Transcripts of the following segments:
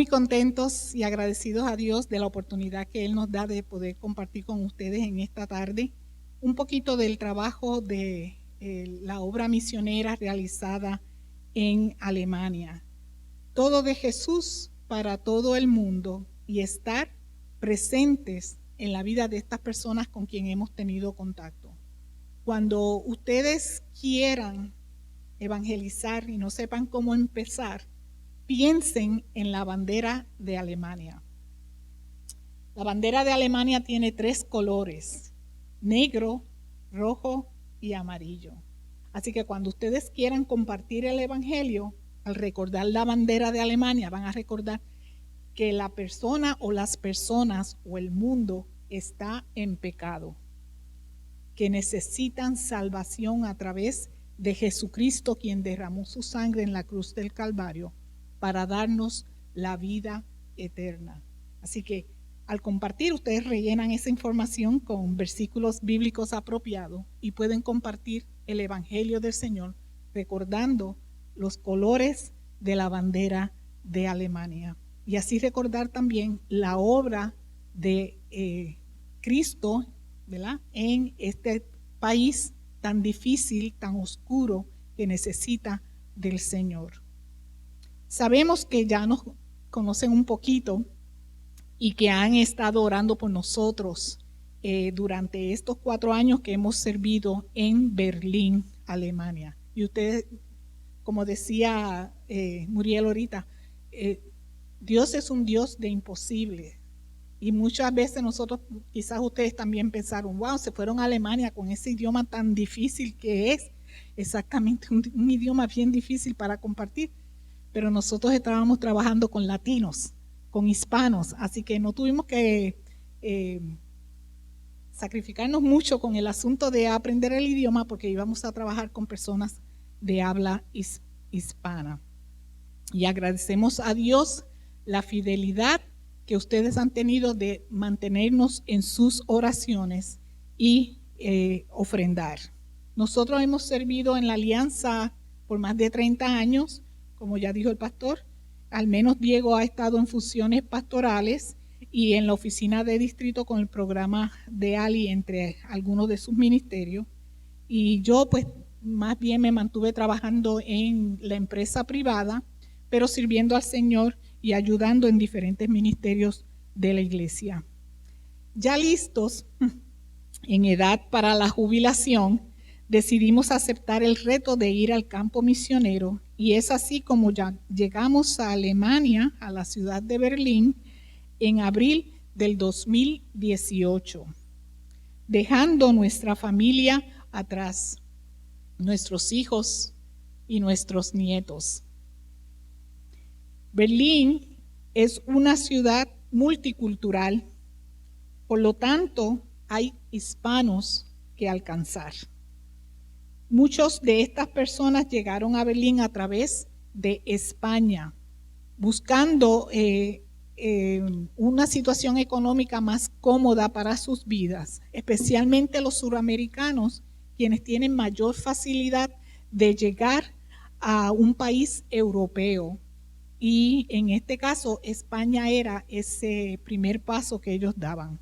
muy contentos y agradecidos a Dios de la oportunidad que Él nos da de poder compartir con ustedes en esta tarde un poquito del trabajo de la obra misionera realizada en Alemania. Todo de Jesús para todo el mundo y estar presentes en la vida de estas personas con quien hemos tenido contacto. Cuando ustedes quieran evangelizar y no sepan cómo empezar, piensen en la bandera de Alemania. La bandera de Alemania tiene 3 colores: negro, rojo y amarillo. Así que cuando ustedes quieran compartir el evangelio, al recordar la bandera de Alemania, van a recordar que la persona o las personas o el mundo está en pecado, que necesitan salvación a través de Jesucristo, quien derramó su sangre en la cruz del Calvario para darnos la vida eterna. Así que al compartir, ustedes rellenan esa información con versículos bíblicos apropiados y pueden compartir el evangelio del Señor recordando los colores de la bandera de Alemania. Y así recordar también la obra de Cristo, ¿verdad?, en este país tan difícil, tan oscuro, que necesita del Señor. Sabemos que ya nos conocen un poquito y que han estado orando por nosotros durante estos 4 años que hemos servido en Berlín, Alemania. Y ustedes, como decía Muriel ahorita, Dios es un Dios de imposibles. Y muchas veces nosotros, quizás ustedes también pensaron, wow, se fueron a Alemania con ese idioma tan difícil que es. Exactamente, un idioma bien difícil para compartir. Pero nosotros estábamos trabajando con latinos, con hispanos, así que no tuvimos que sacrificarnos mucho con el asunto de aprender el idioma, porque íbamos a trabajar con personas de habla hispana. Y agradecemos a Dios la fidelidad que ustedes han tenido de mantenernos en sus oraciones y ofrendar. Nosotros hemos servido en la alianza por más de 30 años, como ya dijo el pastor. Al menos Diego ha estado en funciones pastorales y en la oficina de distrito con el programa de Ali entre algunos de sus ministerios. Y yo pues más bien me mantuve trabajando en la empresa privada, pero sirviendo al Señor y ayudando en diferentes ministerios de la iglesia. Ya listos, en edad para la jubilación, decidimos aceptar el reto de ir al campo misionero, y es así como ya llegamos a Alemania, a la ciudad de Berlín, en abril del 2018, dejando nuestra familia atrás, nuestros hijos y nuestros nietos. Berlín es una ciudad multicultural, por lo tanto hay hispanos que alcanzar. Muchos de estas personas llegaron a Berlín a través de España, buscando una situación económica más cómoda para sus vidas, especialmente los suramericanos, quienes tienen mayor facilidad de llegar a un país europeo. Y en este caso, España era ese primer paso que ellos daban,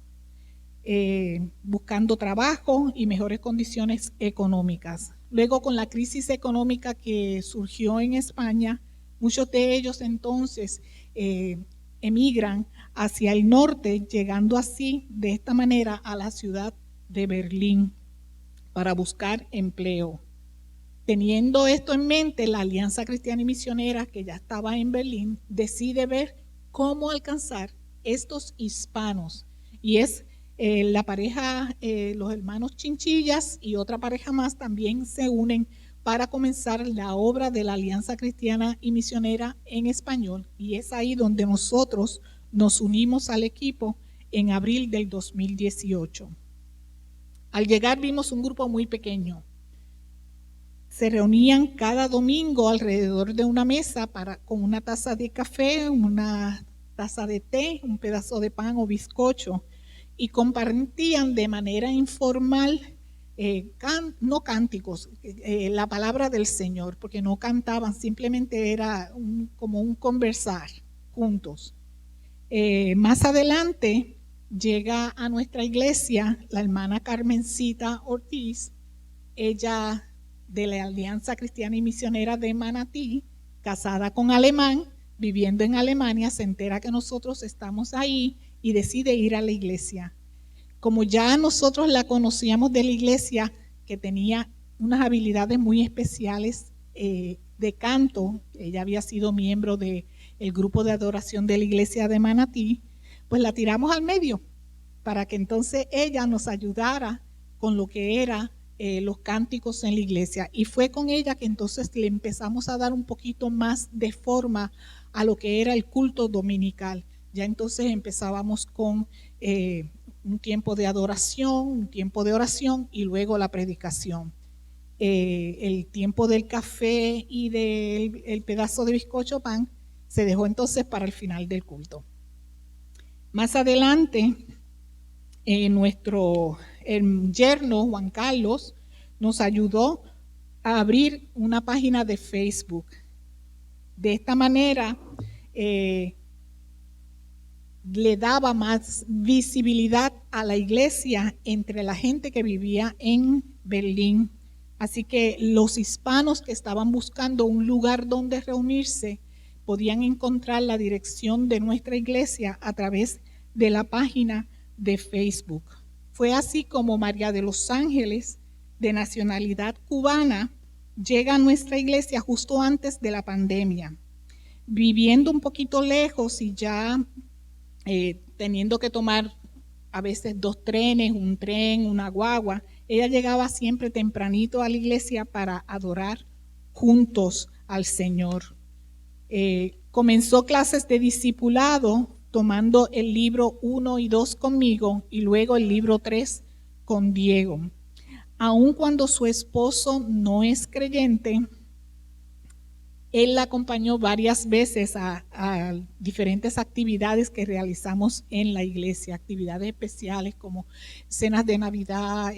buscando trabajo y mejores condiciones económicas. Luego, con la crisis económica que surgió en España, muchos de ellos entonces emigran hacia el norte, llegando así, de esta manera, a la ciudad de Berlín para buscar empleo. Teniendo esto en mente, la Alianza Cristiana y Misionera, que ya estaba en Berlín, decide ver cómo alcanzar estos hispanos. Y es la pareja, los hermanos Chinchillas y otra pareja más también se unen para comenzar la obra de la Alianza Cristiana y Misionera en español. Y es ahí donde nosotros nos unimos al equipo en abril del 2018. Al llegar vimos un grupo muy pequeño. Se reunían cada domingo alrededor de una mesa con una taza de café, una taza de té, un pedazo de pan o bizcocho, y compartían de manera informal, no cánticos, la palabra del Señor, porque no cantaban, simplemente era como un conversar juntos. Más adelante llega a nuestra iglesia la hermana Carmencita Ortiz, ella de la Alianza Cristiana y Misionera de Manatí, casada con alemán, viviendo en Alemania, se entera que nosotros estamos ahí y decide ir a la iglesia. Como ya nosotros la conocíamos de la iglesia, que tenía unas habilidades muy especiales de canto, ella había sido miembro del grupo de adoración de la iglesia de Manatí, pues la tiramos al medio para que entonces ella nos ayudara con lo que era los cánticos en la iglesia. Y fue con ella que entonces le empezamos a dar un poquito más de forma a lo que era el culto dominical. Ya entonces empezábamos con un tiempo de adoración, un tiempo de oración y luego la predicación. El tiempo del café y del pedazo de bizcocho pan se dejó entonces para el final del culto. Más adelante, nuestro yerno Juan Carlos nos ayudó a abrir una página de Facebook. De esta manera le daba más visibilidad a la iglesia entre la gente que vivía en Berlín. Así que los hispanos que estaban buscando un lugar donde reunirse podían encontrar la dirección de nuestra iglesia a través de la página de Facebook. Fue así como María de los Ángeles, de nacionalidad cubana, llega a nuestra iglesia justo antes de la pandemia. Viviendo un poquito lejos y ya teniendo que tomar a veces 2 trenes, un tren, una guagua, ella llegaba siempre tempranito a la iglesia para adorar juntos al Señor. Comenzó clases de discipulado tomando el libro 1 y 2 conmigo y luego el libro 3 con Diego. Aun cuando su esposo no es creyente, él la acompañó varias veces a diferentes actividades que realizamos en la iglesia, actividades especiales como cenas de Navidad,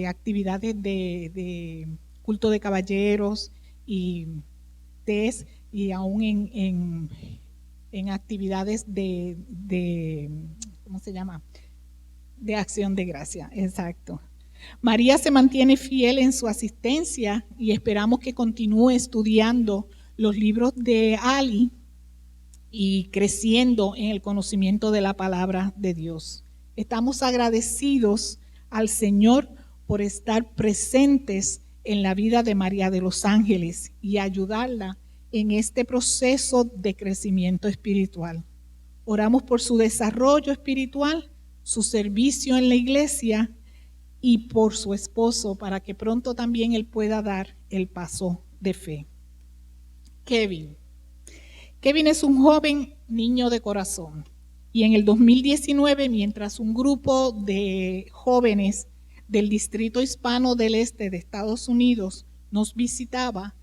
actividades de culto de caballeros y tés, y aún en actividades de ¿cómo se llama? De acción de gracia, exacto. María se mantiene fiel en su asistencia y esperamos que continúe estudiando los libros de Ali y creciendo en el conocimiento de la palabra de Dios. Estamos agradecidos al Señor por estar presentes en la vida de María de los Ángeles y ayudarla en este proceso de crecimiento espiritual. Oramos por su desarrollo espiritual, su servicio en la iglesia y por su esposo para que pronto también él pueda dar el paso de fe. Kevin es un joven niño de corazón y en el 2019, mientras un grupo de jóvenes del Distrito Hispano del Este de Estados Unidos nos visitaba,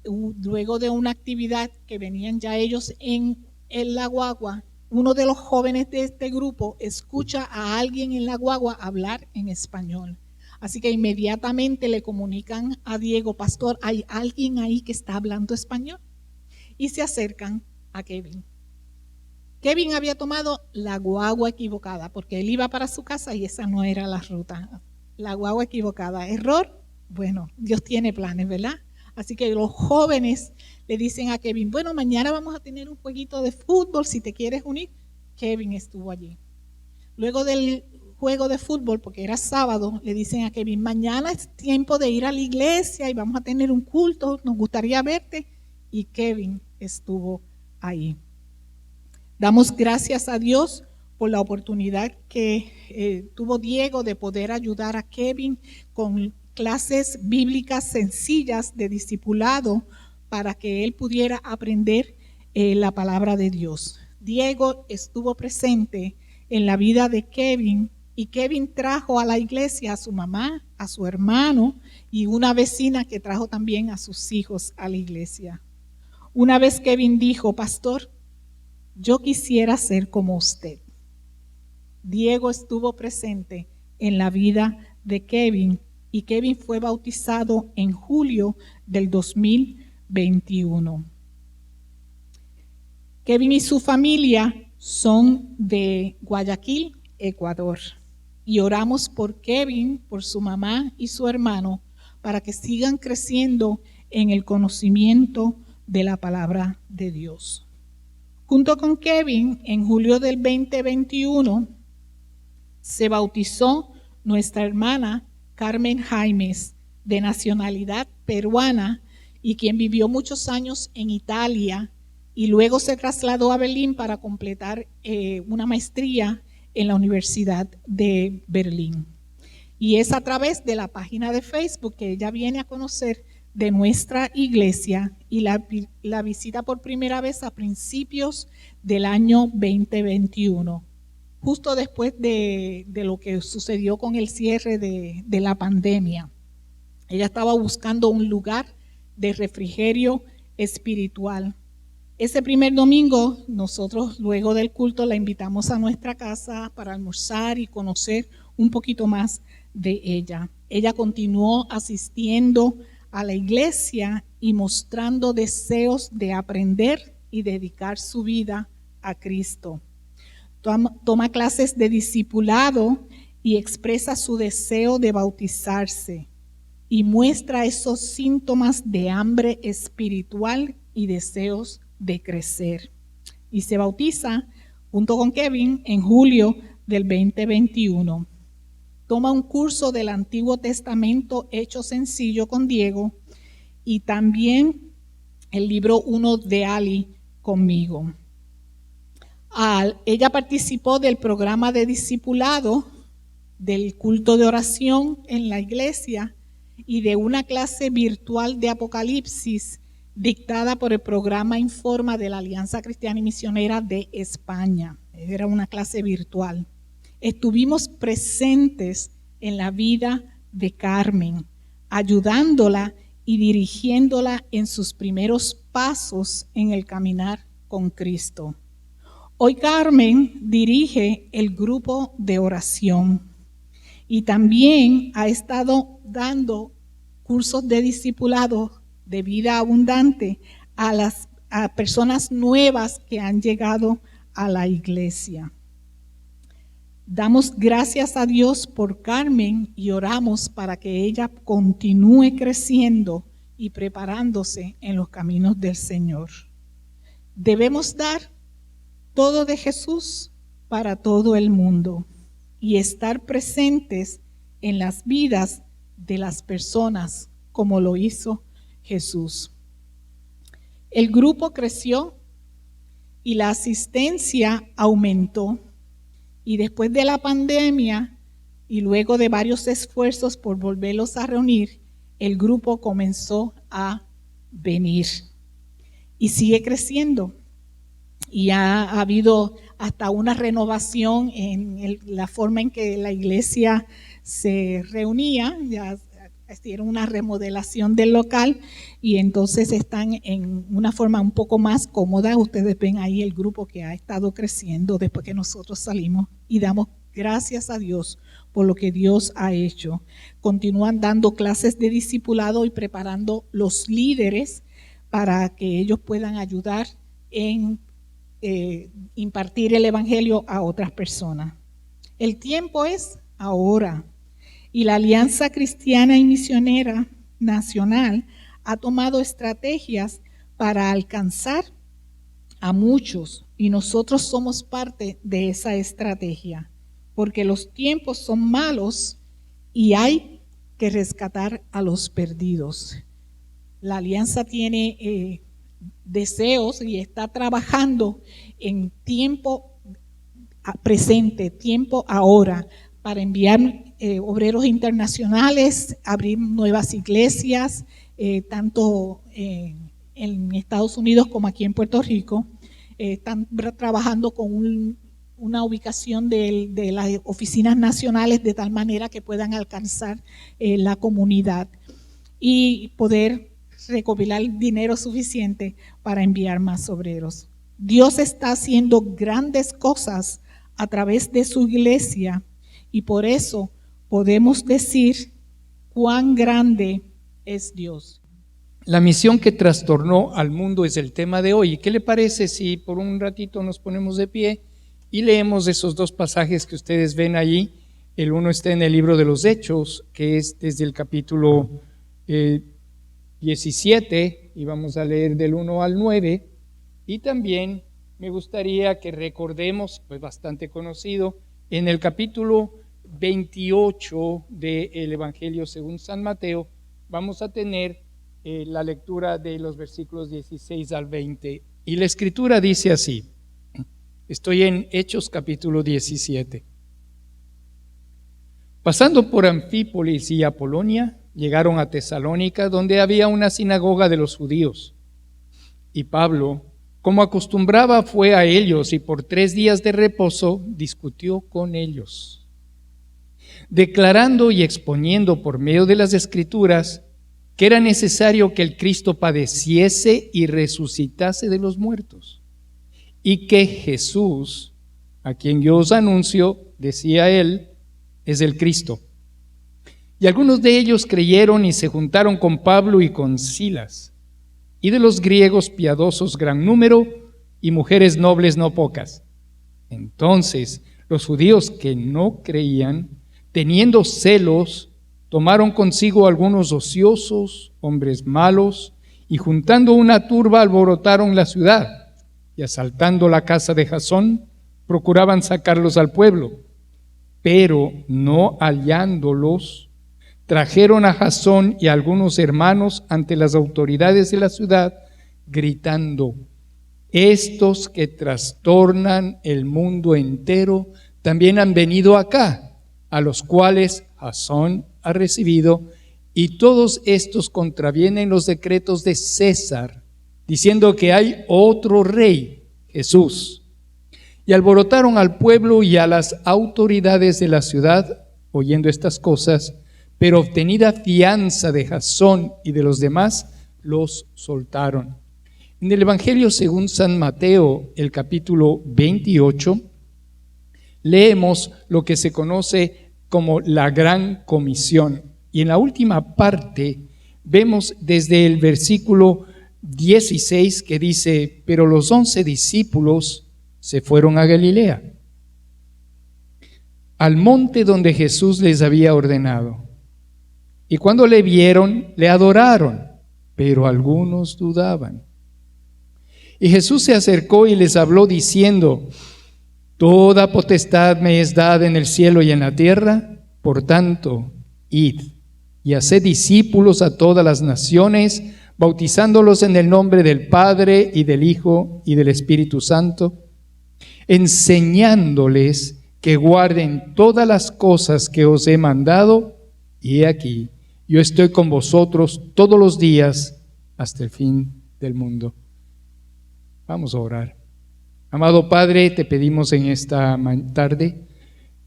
luego de una actividad que venían ya ellos en la guagua, uno de los jóvenes de este grupo escucha a alguien en la guagua hablar en español. Así que inmediatamente le comunican a Diego: pastor, hay alguien ahí que está hablando español. Y se acercan a Kevin. Kevin había tomado la guagua equivocada porque él iba para su casa y esa no era la ruta. La guagua equivocada. Error. Bueno, Dios tiene planes, ¿verdad? Así que los jóvenes le dicen a Kevin: bueno, mañana vamos a tener un jueguito de fútbol, si te quieres unir. Kevin estuvo allí. Luego del juego de fútbol, porque era sábado, le dicen a Kevin: mañana es tiempo de ir a la iglesia y vamos a tener un culto, nos gustaría verte. Y Kevin estuvo ahí. Damos gracias a Dios por la oportunidad que tuvo Diego de poder ayudar a Kevin con clases bíblicas sencillas de discipulado para que él pudiera aprender la palabra de Dios. Diego estuvo presente en la vida de Kevin y Kevin trajo a la iglesia a su mamá, a su hermano y una vecina que trajo también a sus hijos a la iglesia. Una vez Kevin dijo: pastor, yo quisiera ser como usted. Diego estuvo presente en la vida de Kevin y Kevin fue bautizado en julio del 2021. Kevin y su familia son de Guayaquil, Ecuador. Y oramos por Kevin, por su mamá y su hermano, para que sigan creciendo en el conocimiento de la palabra de Dios. Junto con Kevin, en julio del 2021, se bautizó nuestra hermana Carmen Jaimes, de nacionalidad peruana y quien vivió muchos años en Italia y luego se trasladó a Berlín para completar una maestría en la Universidad de Berlín. Y es a través de la página de Facebook que ella viene a conocer de nuestra iglesia y la visita por primera vez a principios del año 2021, justo después de lo que sucedió con el cierre de la pandemia. Ella estaba buscando un lugar de refrigerio espiritual. Ese primer domingo, nosotros luego del culto la invitamos a nuestra casa para almorzar y conocer un poquito más de ella. Ella continuó asistiendo a la iglesia y mostrando deseos de aprender y dedicar su vida a Cristo. Toma clases de discipulado y expresa su deseo de bautizarse y muestra esos síntomas de hambre espiritual y deseos de crecer. Y se bautiza junto con Kevin en julio del 2021. Toma un curso del Antiguo Testamento hecho sencillo con Diego y también el libro 1 de Ali conmigo. Ella participó del programa de discipulado, del culto de oración en la iglesia y de una clase virtual de Apocalipsis dictada por el programa Informa de la Alianza Cristiana y Misionera de España. Era una clase virtual. Estuvimos presentes en la vida de Carmen, ayudándola y dirigiéndola en sus primeros pasos en el caminar con Cristo. Hoy Carmen dirige el grupo de oración y también ha estado dando cursos de discipulado de vida abundante a personas nuevas que han llegado a la iglesia. Damos gracias a Dios por Carmen y oramos para que ella continúe creciendo y preparándose en los caminos del Señor. Debemos dar todo de Jesús para todo el mundo y estar presentes en las vidas de las personas como lo hizo Jesús. El grupo creció y la asistencia aumentó. Y después de la pandemia y luego de varios esfuerzos por volverlos a reunir, el grupo comenzó a venir y sigue creciendo. Y ha habido hasta una renovación en la forma en que la iglesia se reunía. Ya hicieron una remodelación del local y entonces están en una forma un poco más cómoda. Ustedes ven ahí el grupo que ha estado creciendo después que nosotros salimos y damos gracias a Dios por lo que Dios ha hecho. Continúan dando clases de discipulado y preparando los líderes para que ellos puedan ayudar en impartir el evangelio a otras personas. El tiempo es ahora. Y la Alianza Cristiana y Misionera Nacional ha tomado estrategias para alcanzar a muchos y nosotros somos parte de esa estrategia, porque los tiempos son malos y hay que rescatar a los perdidos. La Alianza tiene deseos y está trabajando en tiempo presente, tiempo ahora, para enviar obreros internacionales, abrir nuevas iglesias, tanto en Estados Unidos como aquí en Puerto Rico. Están trabajando con una ubicación de las oficinas nacionales de tal manera que puedan alcanzar la comunidad y poder recopilar dinero suficiente para enviar más obreros. Dios está haciendo grandes cosas a través de su iglesia y por eso podemos decir cuán grande es Dios. La misión que trastornó al mundo es el tema de hoy. ¿Qué le parece si por un ratito nos ponemos de pie y leemos esos dos pasajes que ustedes ven allí? El uno está en el libro de los Hechos, que es desde el capítulo 17, y vamos a leer del 1 al 9. Y también me gustaría que recordemos, pues bastante conocido, en el capítulo 28 del Evangelio según San Mateo, vamos a tener la lectura de los versículos 16 al 20. Y la escritura dice así, estoy en Hechos capítulo 17. Pasando por Anfípolis y Apolonia, llegaron a Tesalónica, donde había una sinagoga de los judíos. Y Pablo, como acostumbraba, fue a ellos y por 3 días de reposo discutió con ellos, declarando y exponiendo por medio de las Escrituras que era necesario que el Cristo padeciese y resucitase de los muertos, y que Jesús, a quien yo os anuncio, decía él, es el Cristo. Y algunos de ellos creyeron y se juntaron con Pablo y con Silas, y de los griegos piadosos gran número, y mujeres nobles no pocas. Entonces los judíos que no creían, teniendo celos, tomaron consigo algunos ociosos, hombres malos, y juntando una turba alborotaron la ciudad, y asaltando la casa de Jasón, procuraban sacarlos al pueblo. Pero no hallándolos, trajeron a Jasón y a algunos hermanos ante las autoridades de la ciudad, gritando: estos que trastornan el mundo entero también han venido acá, a los cuales Jasón ha recibido, y todos estos contravienen los decretos de César, diciendo que hay otro rey, Jesús. Y alborotaron al pueblo y a las autoridades de la ciudad, oyendo estas cosas, pero obtenida fianza de Jasón y de los demás, los soltaron. En el Evangelio según San Mateo, el capítulo 28, leemos lo que se conoce como la Gran Comisión. Y en la última parte vemos desde el versículo 16 que dice: pero los 11 discípulos se fueron a Galilea, al monte donde Jesús les había ordenado. Y cuando le vieron, le adoraron, pero algunos dudaban. Y Jesús se acercó y les habló diciendo: toda potestad me es dada en el cielo y en la tierra, por tanto, id y haced discípulos a todas las naciones, bautizándolos en el nombre del Padre y del Hijo y del Espíritu Santo, enseñándoles que guarden todas las cosas que os he mandado, y he aquí, yo estoy con vosotros todos los días hasta el fin del mundo. Vamos a orar. Amado Padre, te pedimos en esta tarde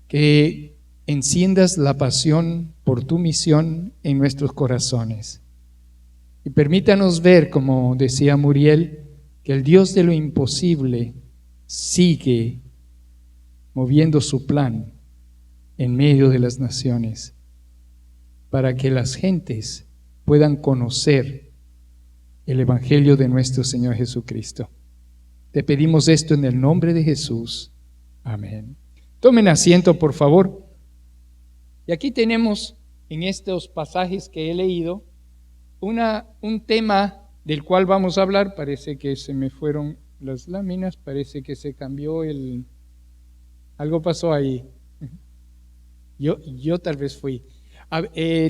que enciendas la pasión por tu misión en nuestros corazones. Y permítanos ver, como decía Muriel, que el Dios de lo imposible sigue moviendo su plan en medio de las naciones, para que las gentes puedan conocer el Evangelio de nuestro Señor Jesucristo. Te pedimos esto en el nombre de Jesús. Amén. Tomen asiento, por favor. Y aquí tenemos en estos pasajes que he leído un tema del cual vamos a hablar. Parece que se me fueron las láminas, parece que se cambió algo pasó ahí. Yo tal vez fui.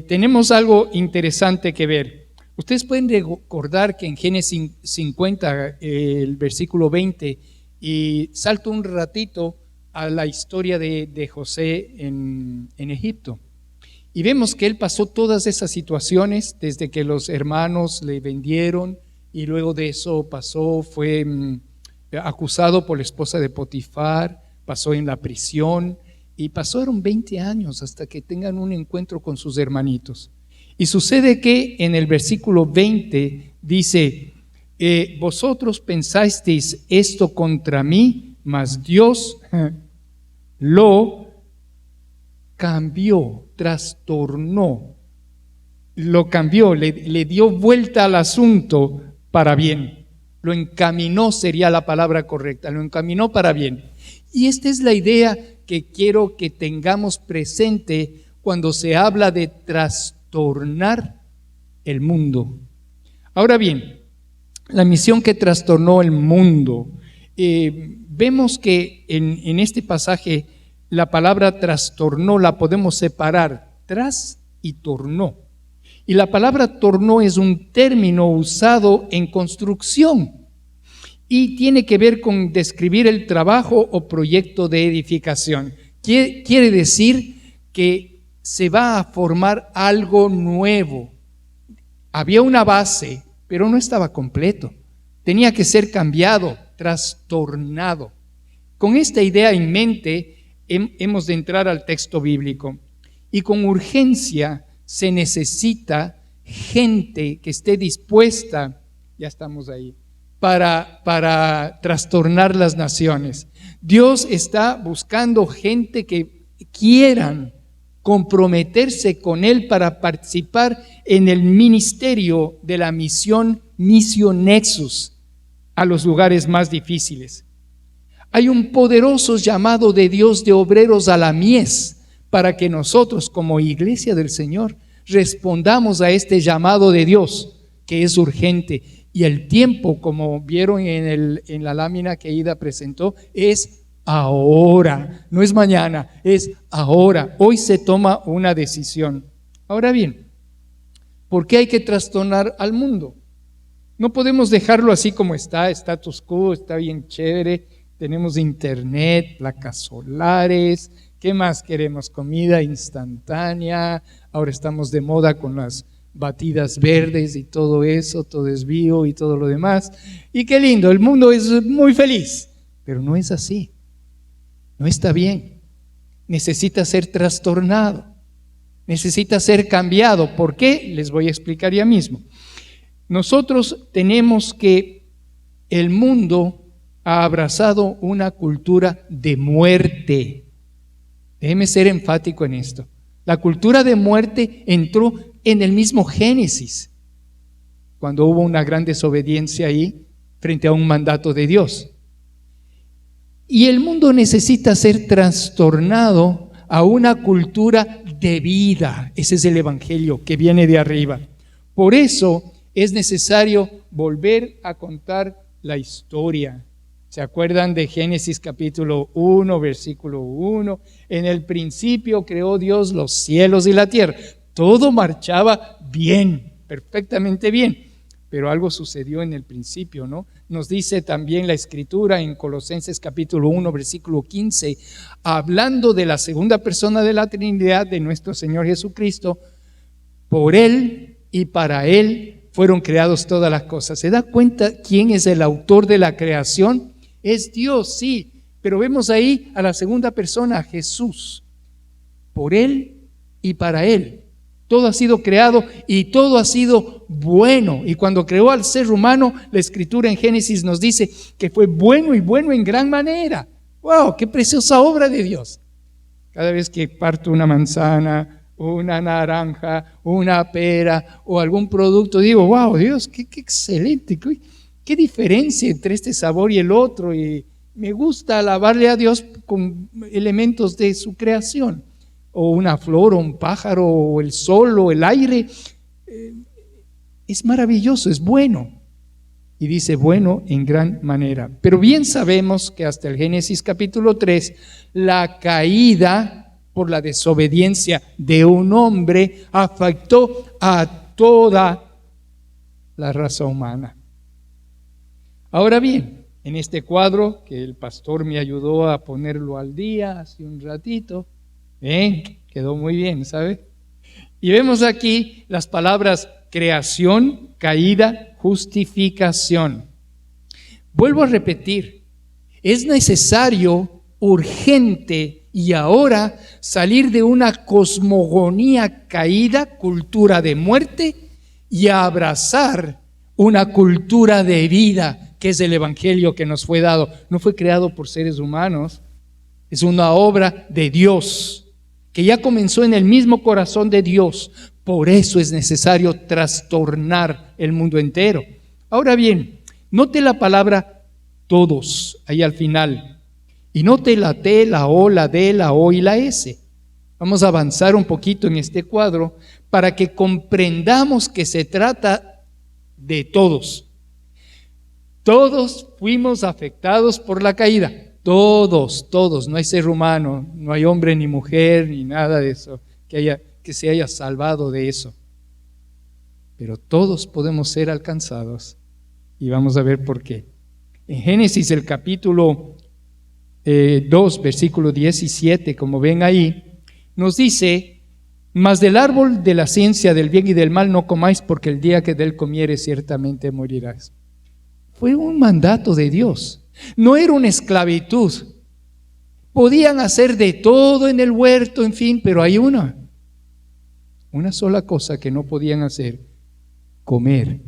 Tenemos algo interesante que ver. Ustedes pueden recordar que en Génesis 50, el versículo 20, y salto un ratito a la historia de José en Egipto. Y vemos que él pasó todas esas situaciones, desde que los hermanos le vendieron, y luego de eso fue acusado por la esposa de Potifar, pasó en la prisión, y pasaron 20 años hasta que tengan un encuentro con sus hermanitos. Y sucede que en el versículo 20 dice: vosotros pensasteis esto contra mí, mas Dios lo cambió, trastornó lo cambió, le dio vuelta al asunto para bien. Lo encaminó, sería la palabra correcta, lo encaminó para bien. Y esta es la idea que quiero que tengamos presente cuando se habla de trastornar el mundo. Ahora bien, la misión que trastornó el mundo. Vemos que en este pasaje la palabra trastornó la podemos separar, tras y tornó. Y la palabra tornó es un término usado en construcción y tiene que ver con describir el trabajo o proyecto de edificación. Quiere decir que se va a formar algo nuevo. Había una base, pero no estaba completo. Tenía que ser cambiado, trastornado. Con esta idea en mente, hemos de entrar al texto bíblico. Y con urgencia se necesita gente que esté dispuesta, ya estamos ahí, para trastornar las naciones. Dios está buscando gente que quieran comprometerse con Él para participar en el ministerio de la misión Nexus a los lugares más difíciles. Hay un poderoso llamado de Dios de obreros a la mies para que nosotros como iglesia del Señor respondamos a este llamado de Dios que es urgente. Y el tiempo, como vieron en la lámina que Ida presentó, es ahora, no es mañana, es ahora. Hoy se toma una decisión. Ahora bien, ¿por qué hay que trastornar al mundo? No podemos dejarlo así como está, status quo, está bien chévere, tenemos internet, placas solares, ¿qué más queremos? Comida instantánea, ahora estamos de moda con las batidas verdes y todo eso, todo es bio y todo lo demás. Y qué lindo, el mundo es muy feliz, pero no es así, no está bien, necesita ser trastornado, necesita ser cambiado. ¿Por qué? Les voy a explicar ya mismo. Nosotros tenemos que el mundo ha abrazado una cultura de muerte. Déjeme ser enfático en esto. La cultura de muerte entró en el mismo Génesis, cuando hubo una gran desobediencia ahí frente a un mandato de Dios. Y el mundo necesita ser trastornado a una cultura de vida. Ese es el evangelio que viene de arriba. Por eso es necesario volver a contar la historia. ¿Se acuerdan de Génesis capítulo 1, versículo 1? En el principio creó Dios los cielos y la tierra. Todo marchaba bien, perfectamente bien. Pero algo sucedió en el principio, ¿no? Nos dice también la Escritura en Colosenses capítulo 1, versículo 15, hablando de la segunda persona de la Trinidad de nuestro Señor Jesucristo, por Él y para Él fueron creadas todas las cosas. ¿Se da cuenta quién es el autor de la creación? Es Dios, sí, pero vemos ahí a la segunda persona, a Jesús. Por Él y para Él. Todo ha sido creado y todo ha sido bueno. Y cuando creó al ser humano, la Escritura en Génesis nos dice que fue bueno y bueno en gran manera. ¡Wow! ¡Qué preciosa obra de Dios! Cada vez que parto una manzana, una naranja, una pera o algún producto, digo, wow, Dios, qué excelente, qué diferencia entre este sabor y el otro. Y me gusta alabarle a Dios con elementos de su creación, o una flor, o un pájaro, o el sol, o el aire. Es maravilloso, es bueno. Y dice bueno en gran manera. Pero bien sabemos que hasta el Génesis capítulo 3, la caída por la desobediencia de un hombre afectó a toda la raza humana. Ahora bien, en este cuadro que el pastor me ayudó a ponerlo al día hace un ratito, quedó muy bien, ¿sabe? Y vemos aquí las palabras creación, caída, justificación. Vuelvo a repetir, es necesario, urgente y ahora salir de una cosmogonía caída, cultura de muerte, y a abrazar una cultura de vida, que es el evangelio que nos fue dado. No fue creado por seres humanos, es una obra de Dios, que ya comenzó en el mismo corazón de Dios, Por eso es necesario trastornar el mundo entero. Ahora bien, note la palabra todos ahí al final. Y note la T, la O, la D, la O y la S. Vamos a avanzar un poquito en este cuadro para que comprendamos que se trata de todos. Todos fuimos afectados por la caída. Todos. No hay ser humano, no hay hombre ni mujer ni nada de eso que se haya salvado de eso. Pero todos podemos ser alcanzados y vamos a ver por qué. En Génesis, el capítulo 2, versículo 17, como ven ahí, nos dice: mas del árbol de la ciencia del bien y del mal no comáis, porque el día que de él comieres ciertamente morirás. Fue un mandato de Dios, no era una esclavitud. Podían hacer de todo en el huerto, en fin, pero hay una sola cosa que no podían hacer: comer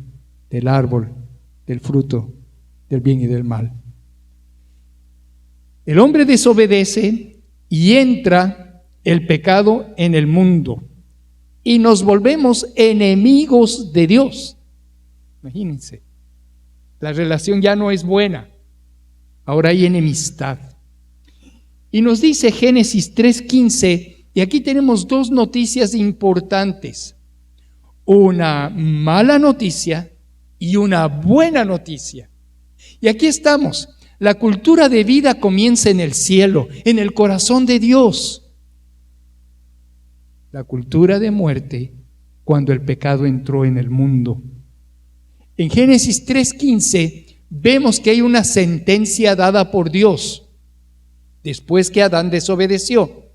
del árbol, del fruto del bien y del mal. El hombre desobedece y entra el pecado en el mundo y nos volvemos enemigos de Dios. Imagínense, la relación ya no es buena, ahora hay enemistad. Y nos dice Génesis 3:15, y aquí tenemos dos noticias importantes: una mala noticia y una buena noticia. Y aquí estamos. La cultura de vida comienza en el cielo, en el corazón de Dios. La cultura de muerte cuando el pecado entró en el mundo. En Génesis 3:15 vemos que hay una sentencia dada por Dios después que Adán desobedeció.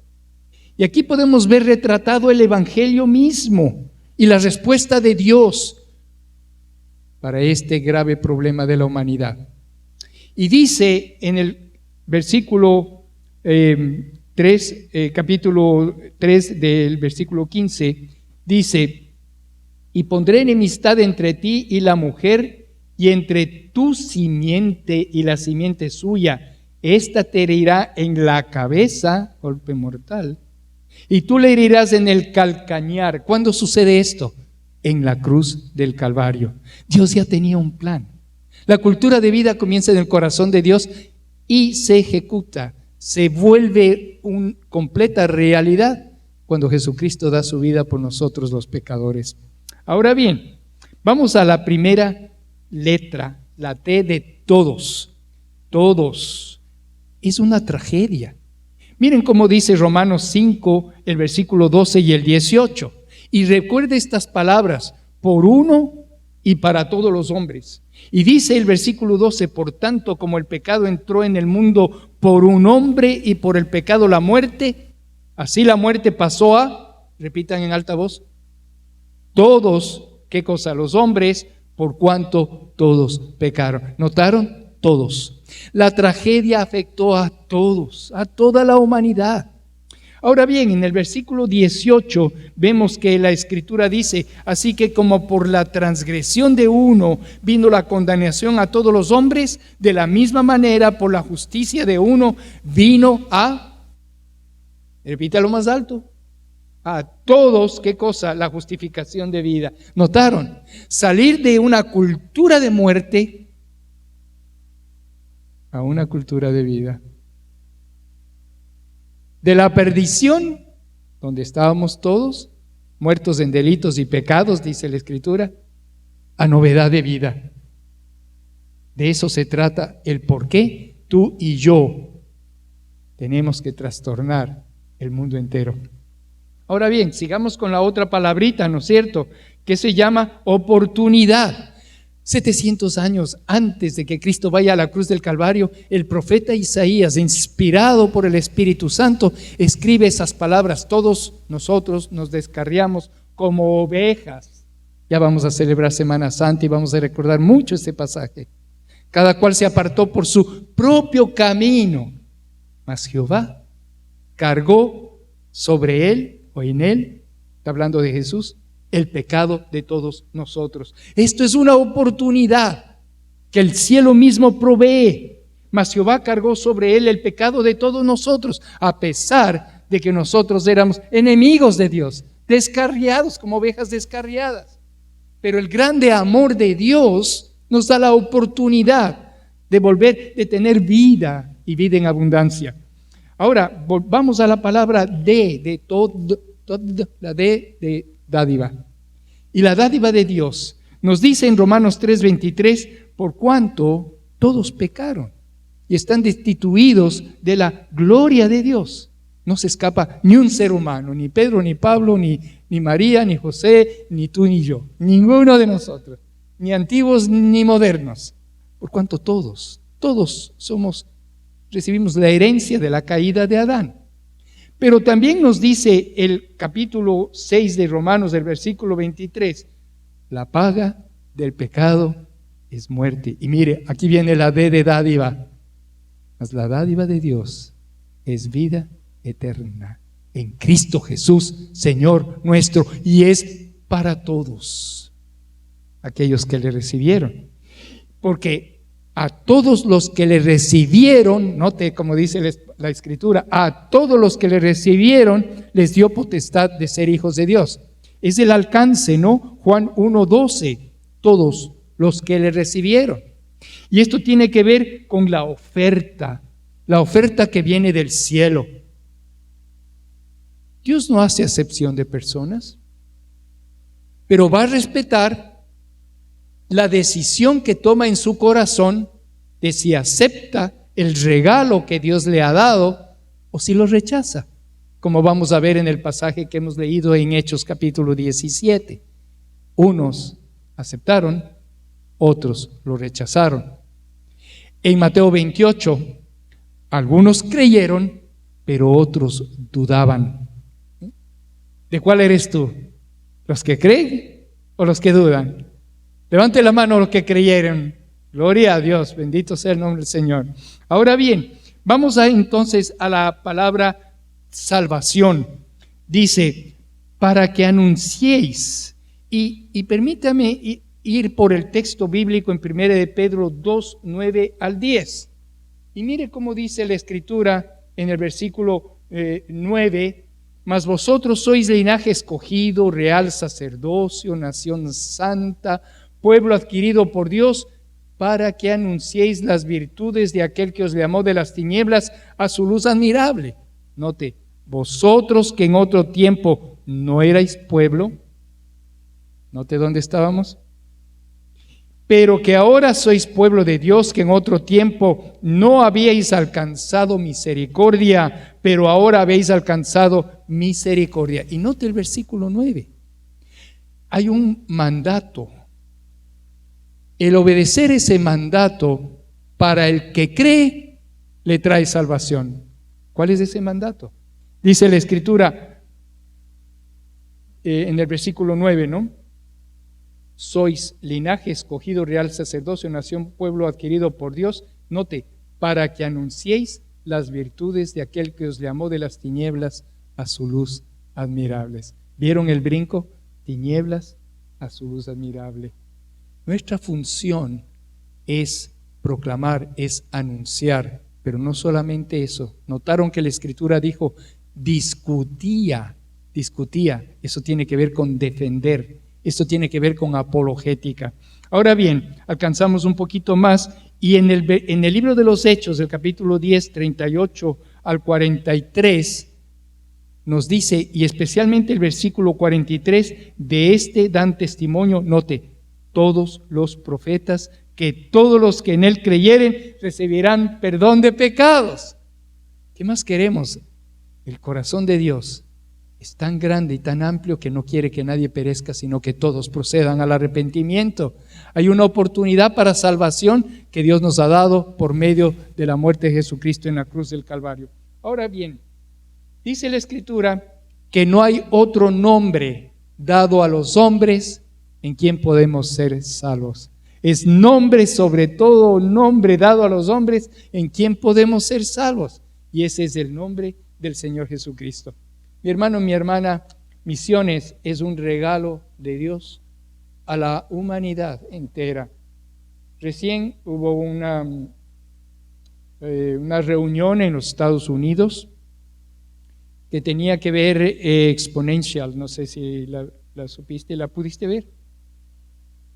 Y aquí podemos ver retratado el Evangelio mismo y la respuesta de Dios para este grave problema de la humanidad. Y dice en el versículo 3, capítulo 3 del versículo 15, dice: y pondré enemistad entre ti y la mujer, y entre tu simiente y la simiente suya. Esta te herirá en la cabeza, golpe mortal, y tú le herirás en el calcañar. ¿Cuándo sucede esto? En la cruz del Calvario. Dios ya tenía un plan. La cultura de vida comienza en el corazón de Dios y se ejecuta, se vuelve una completa realidad cuando Jesucristo da su vida por nosotros los pecadores. Ahora bien, vamos a la primera letra, la T de todos. Todos. Es una tragedia. Miren cómo dice Romanos 5, el versículo 12 y el 18. Y recuerde estas palabras: por uno y para todos los hombres. Y dice el versículo 12: por tanto, como el pecado entró en el mundo por un hombre y por el pecado la muerte, así la muerte pasó a, repitan en alta voz, todos. ¿Qué cosa? Los hombres, por cuanto todos pecaron. ¿Notaron? Todos. La tragedia afectó a todos, a toda la humanidad. Ahora bien, en el versículo 18 vemos que la Escritura dice: así que como por la transgresión de uno vino la condenación a todos los hombres, de la misma manera por la justicia de uno vino a, repítalo más alto, a todos. ¿Qué cosa? La justificación de vida. ¿Notaron? Salir de una cultura de muerte a una cultura de vida. De la perdición, donde estábamos todos, muertos en delitos y pecados, dice la Escritura, a novedad de vida. De eso se trata el por qué tú y yo tenemos que trastornar el mundo entero. Ahora bien, sigamos con la otra palabrita, ¿no es cierto?, que se llama oportunidad. 700 años antes de que Cristo vaya a la cruz del Calvario, el profeta Isaías, inspirado por el Espíritu Santo, escribe esas palabras: todos nosotros nos descarriamos como ovejas. Ya vamos a celebrar Semana Santa y vamos a recordar mucho este pasaje. Cada cual se apartó por su propio camino, mas Jehová cargó sobre él o en él, está hablando de Jesús, el pecado de todos nosotros. Esto es una oportunidad que el cielo mismo provee. Mas Jehová cargó sobre él el pecado de todos nosotros, a pesar de que nosotros éramos enemigos de Dios, descarriados, como ovejas descarriadas. Pero el grande amor de Dios nos da la oportunidad de tener vida y vida en abundancia. Ahora, volvamos a la palabra de todo, la de dádiva. Y la dádiva de Dios nos dice en Romanos 3:23, por cuanto todos pecaron y están destituidos de la gloria de Dios. No se escapa ni un ser humano, ni Pedro, ni Pablo, ni María, ni José, ni tú, ni yo. Ninguno de nosotros, ni antiguos ni modernos. Por cuanto todos recibimos la herencia de la caída de Adán. Pero también nos dice el capítulo 6 de Romanos, del versículo 23, la paga del pecado es muerte. Y mire, aquí viene la D de dádiva. Mas la dádiva de Dios es vida eterna en Cristo Jesús, Señor nuestro, y es para todos aquellos que le recibieron. Porque a todos los que le recibieron, note como dice la Escritura, a todos los que le recibieron les dio potestad de ser hijos de Dios. Es el alcance, ¿no? Juan 1:12, todos los que le recibieron. Y esto tiene que ver con la oferta que viene del cielo. Dios no hace acepción de personas, pero va a respetar la decisión que toma en su corazón de si acepta el regalo que Dios le ha dado o si lo rechaza, como vamos a ver en el pasaje que hemos leído en Hechos capítulo 17. Unos aceptaron, otros lo rechazaron. En Mateo 28, algunos creyeron, pero otros dudaban. ¿De cuál eres tú? ¿Los que creen o los que dudan? Levante la mano los que creyeron. Gloria a Dios, bendito sea el nombre del Señor. Ahora bien, vamos entonces a la palabra salvación. Dice, para que anunciéis. Y permítame ir por el texto bíblico en 1 de Pedro 2, 9 al 10. Y mire cómo dice la Escritura en el versículo 9. Mas vosotros sois linaje escogido, real sacerdocio, nación santa, pueblo adquirido por Dios, para que anunciéis las virtudes de aquel que os llamó de las tinieblas a su luz admirable. Note, vosotros que en otro tiempo no erais pueblo, note dónde estábamos, pero que ahora sois pueblo de Dios, que en otro tiempo no habíais alcanzado misericordia, pero ahora habéis alcanzado misericordia. Y note el versículo 9. Hay un mandato. El obedecer ese mandato para el que cree le trae salvación. ¿Cuál es ese mandato? Dice la Escritura en el versículo 9, ¿no? Sois linaje escogido, real sacerdocio, nación, pueblo adquirido por Dios. Note, para que anunciéis las virtudes de aquel que os llamó de las tinieblas a su luz admirables. ¿Vieron el brinco? Tinieblas a su luz admirable. Nuestra función es proclamar, es anunciar, pero no solamente eso. Notaron que la Escritura dijo discutía. Eso tiene que ver con defender. Esto tiene que ver con apologética. Ahora bien, alcanzamos un poquito más y en el libro de los Hechos, del capítulo 10, 38 al 43, nos dice, y especialmente el versículo 43, de este dan testimonio, note, todos los profetas, que todos los que en él creyeren recibirán perdón de pecados. ¿Qué más queremos? El corazón de Dios es tan grande y tan amplio que no quiere que nadie perezca, sino que todos procedan al arrepentimiento. Hay una oportunidad para salvación que Dios nos ha dado por medio de la muerte de Jesucristo en la cruz del Calvario. Ahora bien, dice la Escritura que no hay otro nombre dado a los hombres en quien podemos ser salvos. Es nombre sobre todo, nombre dado a los hombres en quien podemos ser salvos. Y ese es el nombre del Señor Jesucristo. Mi hermano, mi hermana, misiones es un regalo de Dios a la humanidad entera. Recién hubo una reunión en los Estados Unidos que tenía que ver Exponential, no sé si la supiste, ¿la pudiste ver?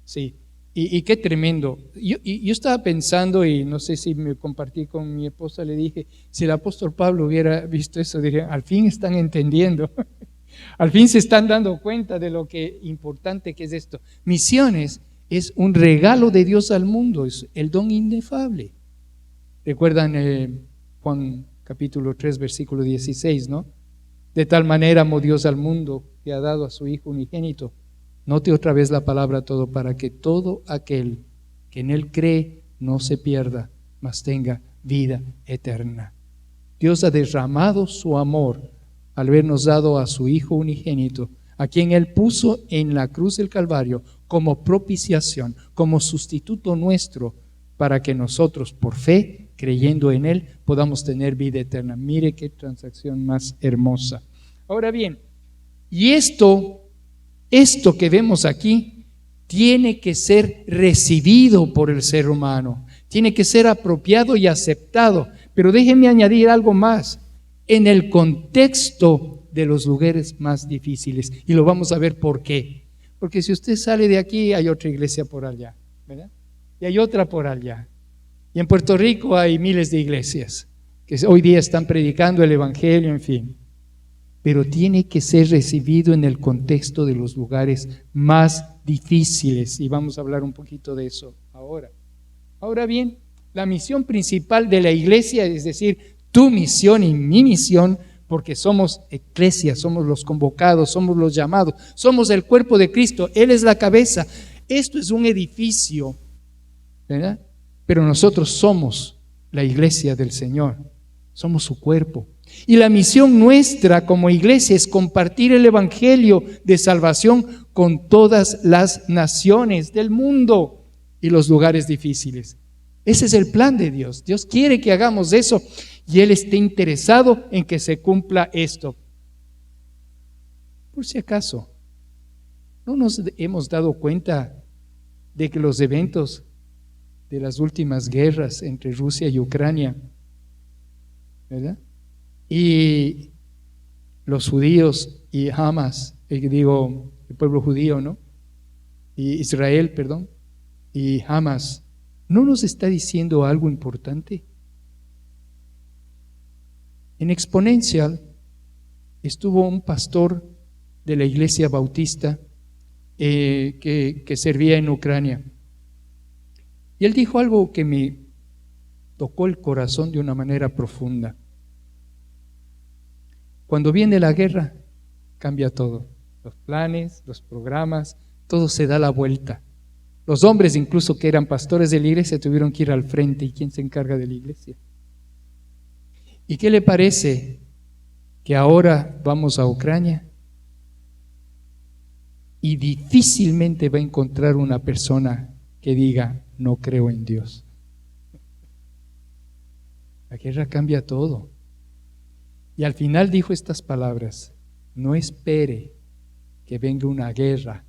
Sí, y qué tremendo. Yo estaba pensando, y no sé si me compartí con mi esposa, le dije, si el apóstol Pablo hubiera visto eso, diría, al fin están entendiendo, al fin se están dando cuenta de lo que importante que es esto. Misiones es un regalo de Dios al mundo, es el don inefable. ¿Recuerdan Juan capítulo 3, versículo 16, no? De tal manera amó Dios al mundo que ha dado a su Hijo unigénito. Note otra vez la palabra todo, para que todo aquel que en Él cree no se pierda, mas tenga vida eterna. Dios ha derramado su amor al habernos dado a su Hijo unigénito, a quien Él puso en la cruz del Calvario como propiciación, como sustituto nuestro, para que nosotros por fe, creyendo en Él, podamos tener vida eterna. Mire qué transacción más hermosa. Ahora bien, y esto que vemos aquí tiene que ser recibido por el ser humano, tiene que ser apropiado y aceptado. Pero déjenme añadir algo más, en el contexto de los lugares más difíciles, y lo vamos a ver por qué. Porque si usted sale de aquí, hay otra iglesia por allá, ¿verdad? Y hay otra por allá. Y en Puerto Rico hay miles de iglesias que hoy día están predicando el evangelio, en fin. Pero tiene que ser recibido en el contexto de los lugares más difíciles, y vamos a hablar un poquito de eso ahora. Ahora bien, la misión principal de la iglesia, es decir, tu misión y mi misión, porque somos iglesia, somos los convocados, somos los llamados, somos el cuerpo de Cristo, Él es la cabeza. Esto es un edificio, ¿verdad? Pero nosotros somos la iglesia del Señor, somos su cuerpo. Y la misión nuestra como iglesia es compartir el evangelio de salvación con todas las naciones del mundo y los lugares difíciles. Ese es el plan de Dios. Dios quiere que hagamos eso y Él está interesado en que se cumpla esto. Por si acaso, ¿no nos hemos dado cuenta de que los eventos de las últimas guerras entre Rusia y Ucrania, ¿verdad? Y los judíos y Hamas, el pueblo judío, ¿no? Y Israel, perdón, y Hamas, ¿no nos está diciendo algo importante? En Exponential estuvo un pastor de la iglesia bautista que servía en Ucrania. Y él dijo algo que me tocó el corazón de una manera profunda. Cuando viene la guerra, cambia todo. Los planes, los programas, todo se da la vuelta. Los hombres, incluso que eran pastores de la iglesia, tuvieron que ir al frente. ¿Y quién se encarga de la iglesia? ¿Y qué le parece que ahora vamos a Ucrania? Y difícilmente va a encontrar una persona que diga, no creo en Dios. La guerra cambia todo. Y al final dijo estas palabras: no espere que venga una guerra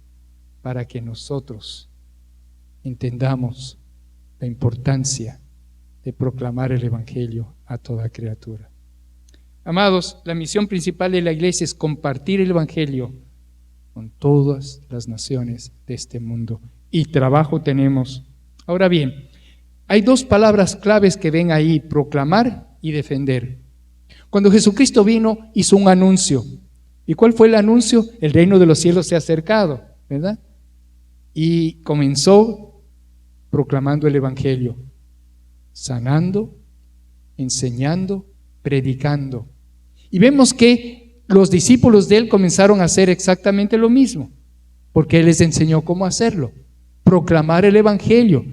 para que nosotros entendamos la importancia de proclamar el evangelio a toda criatura. Amados, la misión principal de la iglesia es compartir el evangelio con todas las naciones de este mundo. Y trabajo tenemos. Ahora bien, hay dos palabras claves que ven ahí: proclamar y defender. Cuando Jesucristo vino, hizo un anuncio. ¿Y cuál fue el anuncio? El reino de los cielos se ha acercado, ¿verdad? Y comenzó proclamando el evangelio, sanando, enseñando, predicando. Y vemos que los discípulos de él comenzaron a hacer exactamente lo mismo, porque él les enseñó cómo hacerlo, proclamar el evangelio.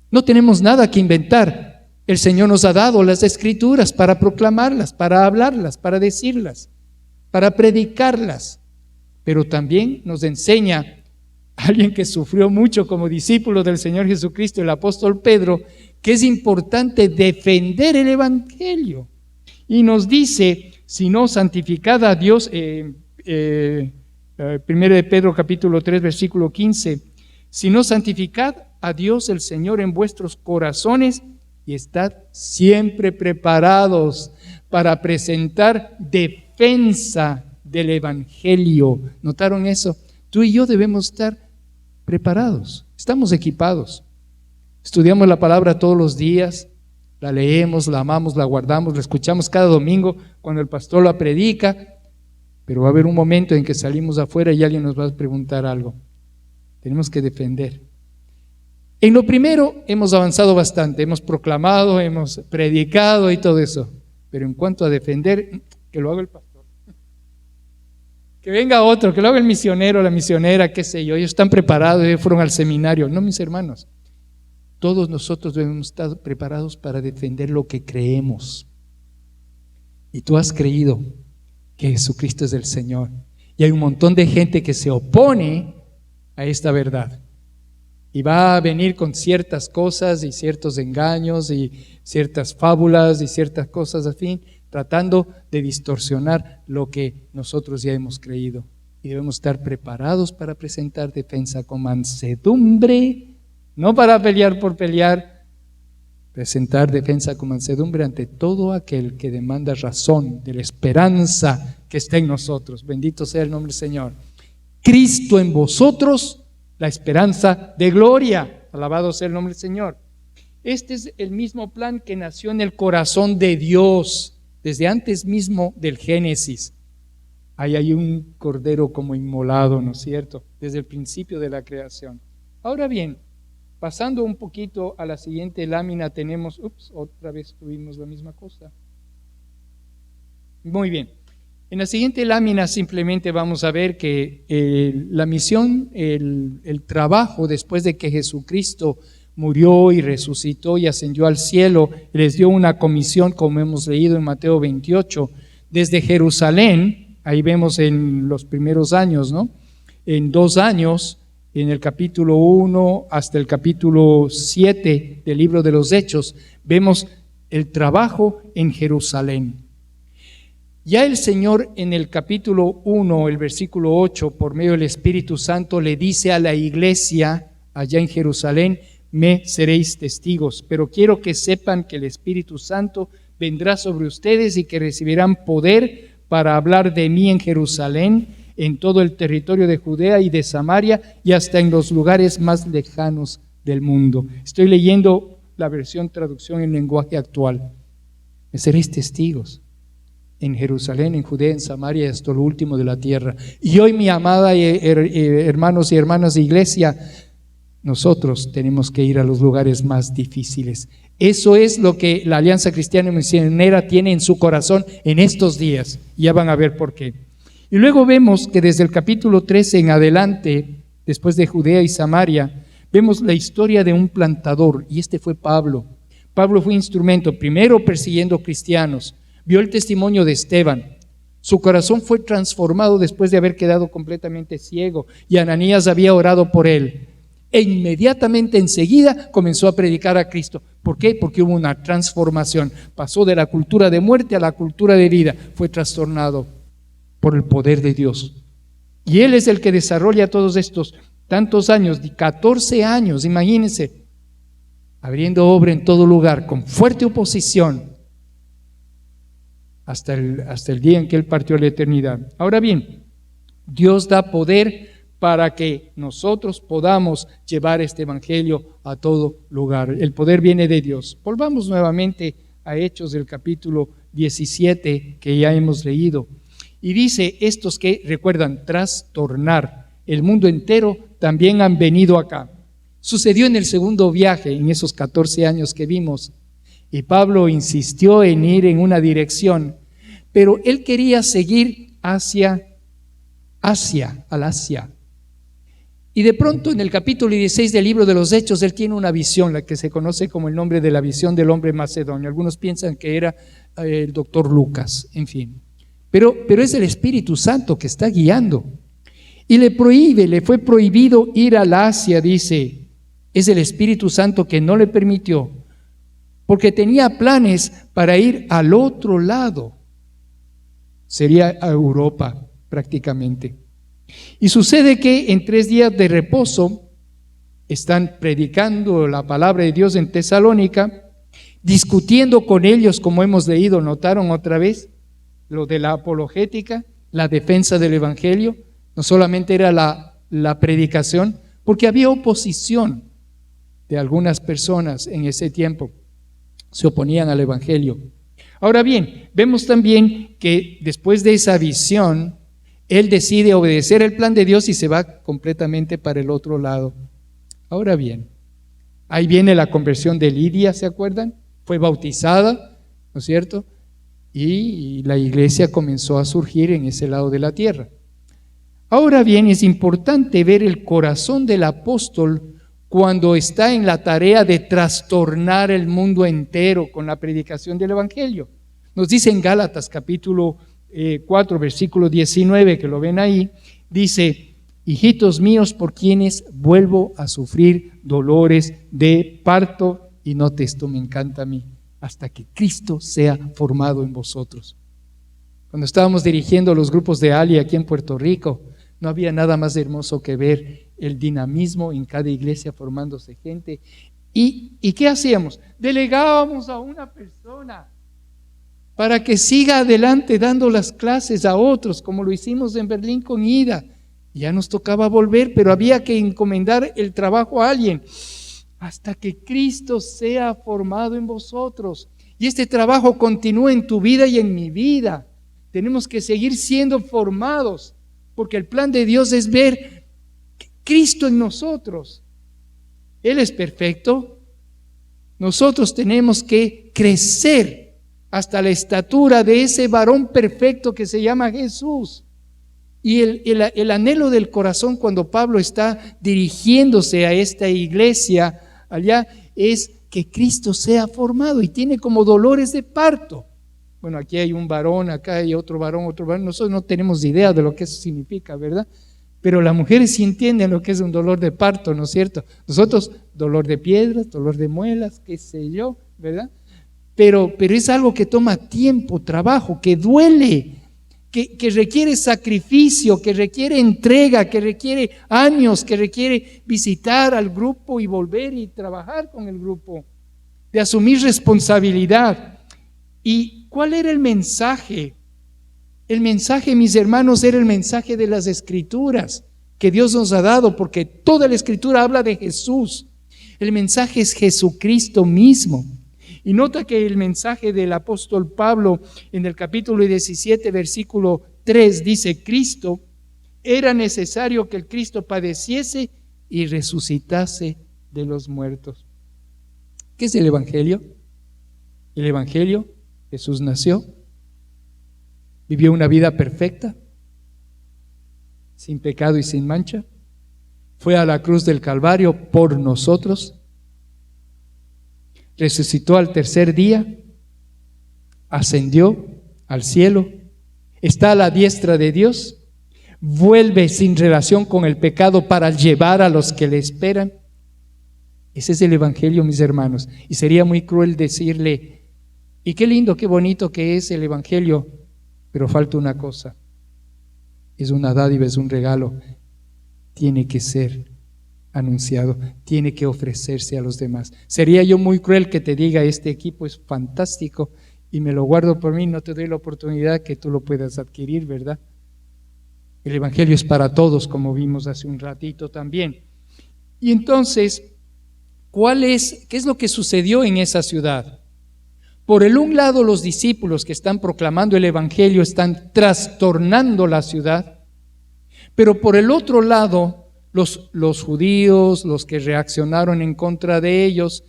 No tenemos nada que inventar. El Señor nos ha dado las escrituras para proclamarlas, para hablarlas, para decirlas, para predicarlas. Pero también nos enseña alguien que sufrió mucho como discípulo del Señor Jesucristo, el apóstol Pedro, que es importante defender el evangelio. Y nos dice, si no santificad a Dios, 1 de Pedro capítulo 3 versículo 15, si no santificad a Dios el Señor en vuestros corazones y estad siempre preparados para presentar de defensa del Evangelio. ¿Notaron eso? Tú y yo debemos estar preparados, estamos equipados. Estudiamos la palabra todos los días, la leemos, la amamos, la guardamos, la escuchamos cada domingo cuando el pastor la predica, pero va a haber un momento en que salimos afuera y alguien nos va a preguntar algo. Tenemos que defender. En lo primero hemos avanzado bastante, hemos proclamado, hemos predicado y todo eso, pero en cuanto a defender, que lo haga el pastor. Que venga otro, que lo haga el misionero, la misionera, qué sé yo, ellos están preparados, ellos fueron al seminario. No, mis hermanos, todos nosotros debemos estar preparados para defender lo que creemos. Y tú has creído que Jesucristo es el Señor. Y hay un montón de gente que se opone a esta verdad. Y va a venir con ciertas cosas y ciertos engaños y ciertas fábulas y ciertas cosas así, tratando de distorsionar lo que nosotros ya hemos creído. Y debemos estar preparados para presentar defensa con mansedumbre, no para pelear por pelear, presentar defensa con mansedumbre ante todo aquel que demanda razón de la esperanza que está en nosotros. Bendito sea el nombre del Señor. Cristo en vosotros, la esperanza de gloria. Alabado sea el nombre del Señor. Este es el mismo plan que nació en el corazón de Dios desde antes mismo del Génesis. Ahí hay un cordero como inmolado, ¿no es cierto? Desde el principio de la creación. Ahora bien, pasando un poquito a la siguiente lámina tenemos, otra vez tuvimos la misma cosa. Muy bien. En la siguiente lámina simplemente vamos a ver que la misión, el trabajo después de que Jesucristo murió y resucitó y ascendió al cielo, les dio una comisión, como hemos leído en Mateo 28, desde Jerusalén. Ahí vemos en los primeros años, ¿no? En 2 años, en el capítulo 1 hasta el capítulo 7 del libro de los Hechos, vemos el trabajo en Jerusalén. Ya el Señor en el capítulo 1, el versículo 8, por medio del Espíritu Santo, le dice a la iglesia allá en Jerusalén: me seréis testigos, pero quiero que sepan que el Espíritu Santo vendrá sobre ustedes y que recibirán poder para hablar de mí en Jerusalén, en todo el territorio de Judea y de Samaria y hasta en los lugares más lejanos del mundo. Estoy leyendo la versión traducción en lenguaje actual. Me seréis testigos en Jerusalén, en Judea, en Samaria y hasta lo último de la tierra. Y hoy, mi amada hermanos y hermanas de iglesia, nosotros tenemos que ir a los lugares más difíciles. Eso es lo que la Alianza Cristiana y Misionera tiene en su corazón en estos días. Ya van a ver por qué. Y luego vemos que desde el capítulo 13 en adelante, después de Judea y Samaria, vemos la historia de un plantador, y este fue Pablo. Pablo fue instrumento, primero persiguiendo cristianos, vio el testimonio de Esteban. Su corazón fue transformado después de haber quedado completamente ciego, y Ananías había orado por él. E inmediatamente enseguida comenzó a predicar a Cristo. ¿Por qué? Porque hubo una transformación. Pasó de la cultura de muerte a la cultura de vida. Fue trastornado por el poder de Dios. Y Él es el que desarrolla todos estos tantos años, 14 años, imagínense, abriendo obra en todo lugar, con fuerte oposición, hasta el día en que Él partió a la eternidad. Ahora bien, Dios da poder para que nosotros podamos llevar este evangelio a todo lugar. El poder viene de Dios. Volvamos nuevamente a Hechos del capítulo 17 que ya hemos leído. Y dice, estos que recuerdan trastornar el mundo entero también han venido acá. Sucedió en el segundo viaje, en esos 14 años que vimos, y Pablo insistió en ir en una dirección, pero él quería seguir hacia Asia. Y de pronto en el capítulo 16 del libro de los Hechos, él tiene una visión, la que se conoce como el nombre de la visión del hombre macedonio. Algunos piensan que era el doctor Lucas, en fin. Pero es el Espíritu Santo que está guiando. Y le fue prohibido ir a la Asia, dice. Es el Espíritu Santo que no le permitió, porque tenía planes para ir al otro lado. Sería a Europa prácticamente. Y sucede que en 3 días de reposo están predicando la palabra de Dios en Tesalónica, discutiendo con ellos, como hemos leído, ¿notaron otra vez? lo de la apologética, la defensa del Evangelio. No solamente era la predicación, porque había oposición de algunas personas en ese tiempo. Se oponían al Evangelio. Ahora bien, vemos también que después de esa visión, él decide obedecer el plan de Dios y se va completamente para el otro lado. Ahora bien, ahí viene la conversión de Lidia, ¿se acuerdan? Fue bautizada, ¿no es cierto? Y la iglesia comenzó a surgir en ese lado de la tierra. Ahora bien, es importante ver el corazón del apóstol cuando está en la tarea de trastornar el mundo entero con la predicación del Evangelio. Nos dice en Gálatas capítulo 4, versículo 19, que lo ven ahí, dice: hijitos míos, por quienes vuelvo a sufrir dolores de parto y note esto, me encanta a mí, hasta que Cristo sea formado en vosotros. Cuando estábamos dirigiendo los grupos de Ali aquí en Puerto Rico, no había nada más hermoso que ver el dinamismo en cada iglesia formándose gente. ¿Y qué hacíamos? Delegábamos a una persona para que siga adelante dando las clases a otros, como lo hicimos en Berlín con Ida. Ya nos tocaba volver, pero había que encomendar el trabajo a alguien hasta que Cristo sea formado en vosotros. Y este trabajo continúa en tu vida y en mi vida. Tenemos que seguir siendo formados, porque el plan de Dios es ver Cristo en nosotros. Él es perfecto. Nosotros tenemos que crecer hasta la estatura de ese varón perfecto que se llama Jesús. Y el anhelo del corazón cuando Pablo está dirigiéndose a esta iglesia allá es que Cristo sea formado, y tiene como dolores de parto. Bueno, aquí hay un varón, acá hay otro varón. Nosotros no tenemos idea de lo que eso significa, ¿verdad? Pero las mujeres sí entienden lo que es un dolor de parto, ¿no es cierto? Nosotros, dolor de piedras, dolor de muelas, qué sé yo, ¿verdad? Pero es algo que toma tiempo, trabajo, que duele, que requiere sacrificio, que requiere entrega, que requiere años, que requiere visitar al grupo y volver y trabajar con el grupo, de asumir responsabilidad. ¿Y cuál era el mensaje? El mensaje, mis hermanos, era el mensaje de las Escrituras que Dios nos ha dado, porque toda la Escritura habla de Jesús. El mensaje es Jesucristo mismo. Y nota que el mensaje del apóstol Pablo en el capítulo 17, versículo 3 dice: Cristo, era necesario que el Cristo padeciese y resucitase de los muertos. ¿Qué es el Evangelio? El Evangelio: Jesús nació, vivió una vida perfecta, sin pecado y sin mancha, fue a la cruz del Calvario por nosotros, resucitó al tercer día, ascendió al cielo, está a la diestra de Dios, vuelve sin relación con el pecado para llevar a los que le esperan. Ese es el Evangelio, mis hermanos. Y sería muy cruel decirle: y qué lindo, qué bonito que es el Evangelio, pero falta una cosa. Es una dádiva, es un regalo. Tiene que ser anunciado, tiene que ofrecerse a los demás. Sería yo muy cruel que te diga: este equipo es fantástico y me lo guardo por mí, no te doy la oportunidad que tú lo puedas adquirir, ¿verdad? El Evangelio es para todos, como vimos hace un ratito también. Y entonces, ¿qué es lo que sucedió en esa ciudad? Por el un lado, los discípulos que están proclamando el Evangelio están trastornando la ciudad, pero por el otro lado, los judíos, los que reaccionaron en contra de ellos,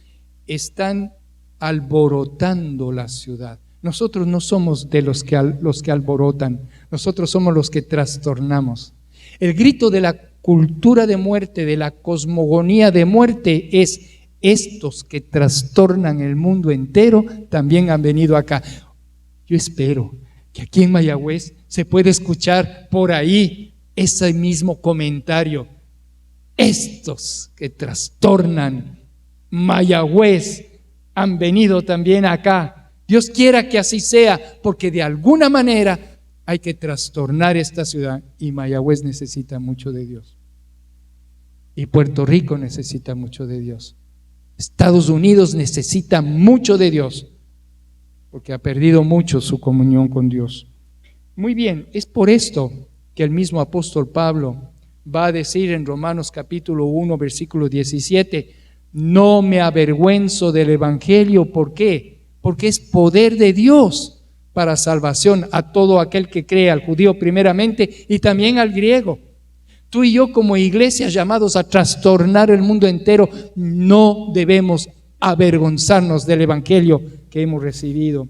están alborotando la ciudad. Nosotros no somos de los que alborotan, nosotros somos los que trastornamos. El grito de la cultura de muerte, de la cosmogonía de muerte es: estos que trastornan el mundo entero también han venido acá. Yo espero que aquí en Mayagüez se pueda escuchar por ahí ese mismo comentario: estos que trastornan Mayagüez han venido también acá. Dios quiera que así sea, porque de alguna manera hay que trastornar esta ciudad, y Mayagüez necesita mucho de Dios, y Puerto Rico necesita mucho de Dios. Estados Unidos necesita mucho de Dios, porque ha perdido mucho su comunión con Dios. Muy bien, es por esto que el mismo apóstol Pablo va a decir en Romanos capítulo 1, versículo 17, no me avergüenzo del evangelio. ¿Por qué? Porque es poder de Dios para salvación a todo aquel que cree, al judío primeramente y también al griego. Tú y yo como iglesia llamados a trastornar el mundo entero, no debemos avergonzarnos del evangelio que hemos recibido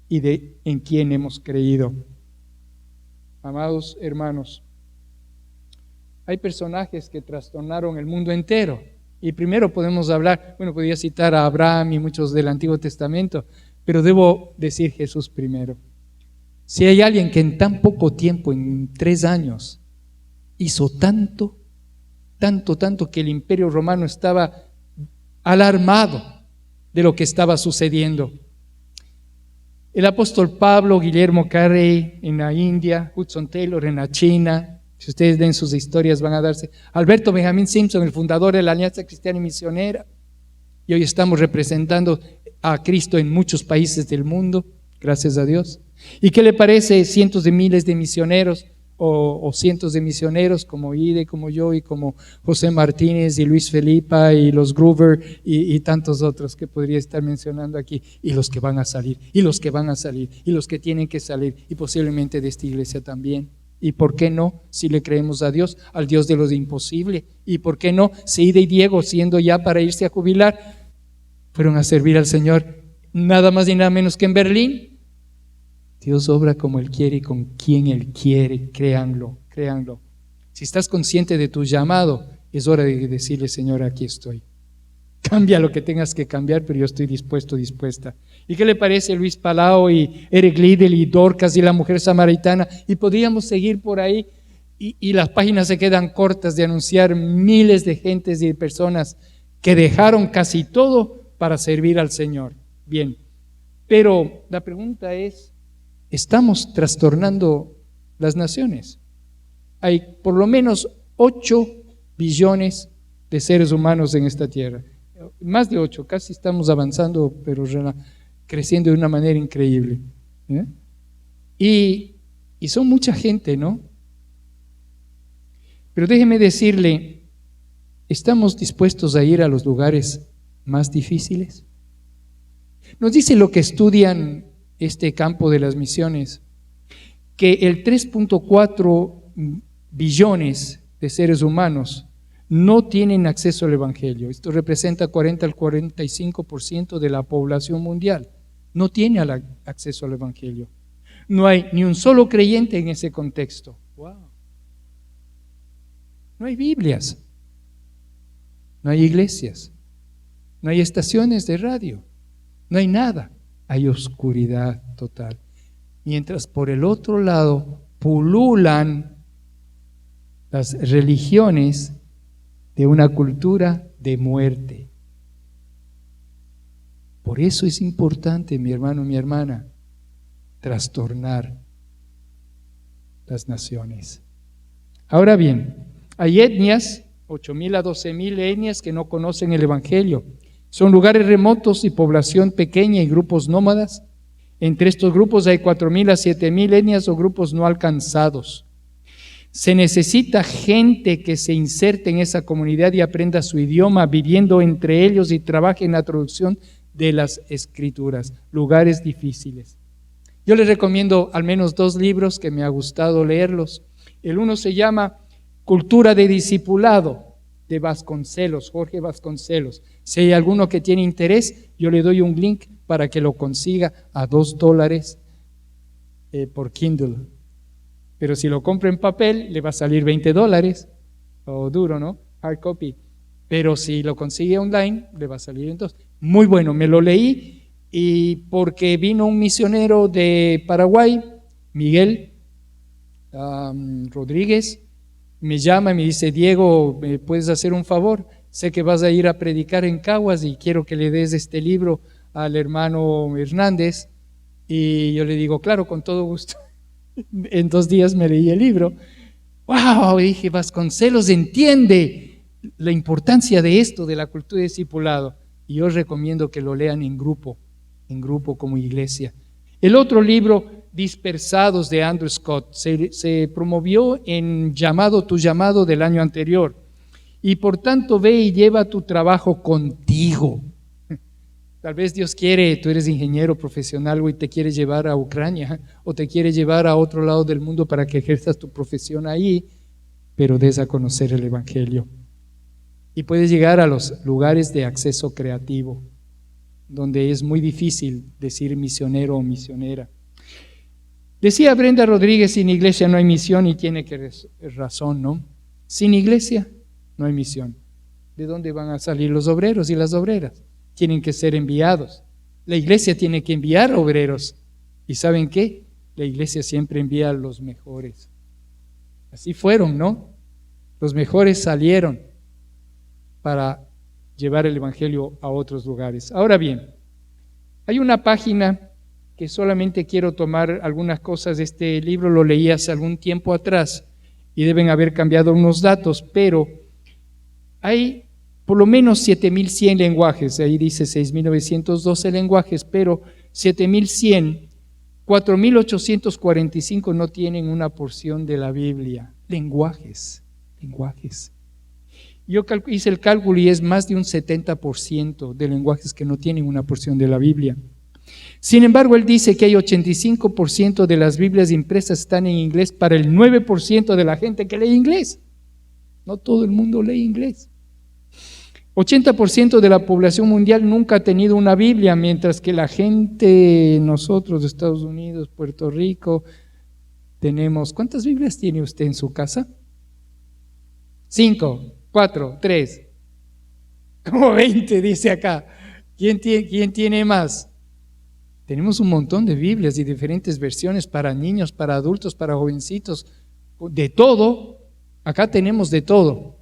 y en quien hemos creído. Amados hermanos, hay personajes que trastornaron el mundo entero. Y primero podemos hablar, podría citar a Abraham y muchos del Antiguo Testamento, pero debo decir Jesús primero. Si hay alguien que en tan poco tiempo, en 3 años, hizo tanto que el Imperio Romano estaba alarmado de lo que estaba sucediendo. El apóstol Pablo, Guillermo Carey en la India, Hudson Taylor en la China, si ustedes leen sus historias van a darse. Alberto Benjamín Simpson, el fundador de la Alianza Cristiana y Misionera, y hoy estamos representando a Cristo en muchos países del mundo, gracias a Dios. ¿Y qué le parece cientos de miles de misioneros o cientos de misioneros como Ide, como yo y como José Martínez y Luis Felipa y los Gruber y tantos otros que podría estar mencionando aquí, y los que van a salir, y los que van a salir, y los que tienen que salir, y posiblemente de esta iglesia también? ¿Y por qué no, si le creemos a Dios, al Dios de lo imposible? ¿Y por qué no, si Ida y Diego, siendo ya para irse a jubilar, fueron a servir al Señor nada más y nada menos que en Berlín? Dios obra como Él quiere y con quien Él quiere, créanlo. Si estás consciente de tu llamado, es hora de decirle, Señor, aquí estoy. Cambia lo que tengas que cambiar, pero yo estoy dispuesta. ¿Y qué le parece Luis Palau y Eric Liddell y Dorcas y la mujer samaritana? Y podríamos seguir por ahí y las páginas se quedan cortas de anunciar miles de gentes y de personas que dejaron casi todo para servir al Señor. Bien, pero la pregunta es, ¿estamos trastornando las naciones? Hay por lo menos 8 billones de seres humanos en esta tierra. Más de 8, casi estamos avanzando, pero creciendo de una manera increíble. Y son mucha gente, ¿no? Pero déjeme decirle, ¿estamos dispuestos a ir a los lugares más difíciles? Nos dice lo que estudian este campo de las misiones, que el 3.4 billones de seres humanos no tienen acceso al Evangelio. Esto representa 40 al 45% de la población mundial. No tiene acceso al Evangelio. No hay ni un solo creyente en ese contexto. Wow. No hay Biblias, no hay iglesias, no hay estaciones de radio, no hay nada. Hay oscuridad total. Mientras por el otro lado pululan las religiones de una cultura de muerte. Por eso es importante, mi hermano, mi hermana, trastornar las naciones. Ahora bien, hay etnias, 8,000 a 12,000 etnias que no conocen el Evangelio. Son lugares remotos y población pequeña y grupos nómadas. Entre estos grupos hay 4,000 a 7,000 etnias o grupos no alcanzados. Se necesita gente que se inserte en esa comunidad y aprenda su idioma, viviendo entre ellos y trabaje en la traducción de las Escrituras. Lugares difíciles. Yo les recomiendo al menos 2 libros que me ha gustado leerlos. El uno se llama Cultura de Discipulado, de Vasconcelos, Jorge Vasconcelos. Si hay alguno que tiene interés, yo le doy un link para que lo consiga a $2 por Kindle. Pero si lo compra en papel, le va a salir $20, o duro, ¿no? Hard copy. Pero si lo consigue online, le va a salir en 2. Muy bueno, me lo leí, y porque vino un misionero de Paraguay, Miguel Rodríguez, me llama y me dice, Diego, ¿me puedes hacer un favor? Sé que vas a ir a predicar en Caguas y quiero que le des este libro al hermano Hernández. Y yo le digo, claro, con todo gusto. En 2 días me leí el libro. ¡Wow! Dije, Vasconcelos entiende la importancia de esto, de la cultura de discipulado. Y yo recomiendo que lo lean en grupo como iglesia. El otro libro Dispersados de Andrew Scott. Se promovió en Tu llamado del año anterior. Y por tanto ve y lleva tu trabajo contigo. Tal vez Dios quiere, tú eres ingeniero profesional y te quiere llevar a Ucrania o te quiere llevar a otro lado del mundo para que ejerzas tu profesión ahí, pero des a conocer el Evangelio. Y puedes llegar a los lugares de acceso creativo, donde es muy difícil decir misionero o misionera. Decía Brenda Rodríguez, sin iglesia no hay misión, y tiene razón, ¿no? Sin iglesia no hay misión. ¿De dónde van a salir los obreros y las obreras? Tienen que ser enviados. La iglesia tiene que enviar obreros. ¿Y saben qué? La iglesia siempre envía a los mejores. Así fueron, ¿no? Los mejores salieron para llevar el Evangelio a otros lugares. Ahora bien, hay una página que solamente quiero tomar algunas cosas de este libro, lo leí hace algún tiempo atrás y deben haber cambiado unos datos, pero hay por lo menos 7,100 lenguajes, ahí dice 6,912 lenguajes, pero 7,100, 4,845 no tienen una porción de la Biblia. Lenguajes. Yo hice el cálculo y es más de un 70% de lenguajes que no tienen una porción de la Biblia. Sin embargo, él dice que hay 85% de las Biblias impresas están en inglés para el 9% de la gente que lee inglés. No todo el mundo lee inglés. 80% de la población mundial nunca ha tenido una Biblia, mientras que la gente, nosotros, Estados Unidos, Puerto Rico, tenemos... ¿Cuántas Biblias tiene usted en su casa? 5, 4, 3. Como 20, dice acá. ¿Quién tiene más? Tenemos un montón de Biblias y diferentes versiones para niños, para adultos, para jovencitos, de todo. Acá tenemos de todo.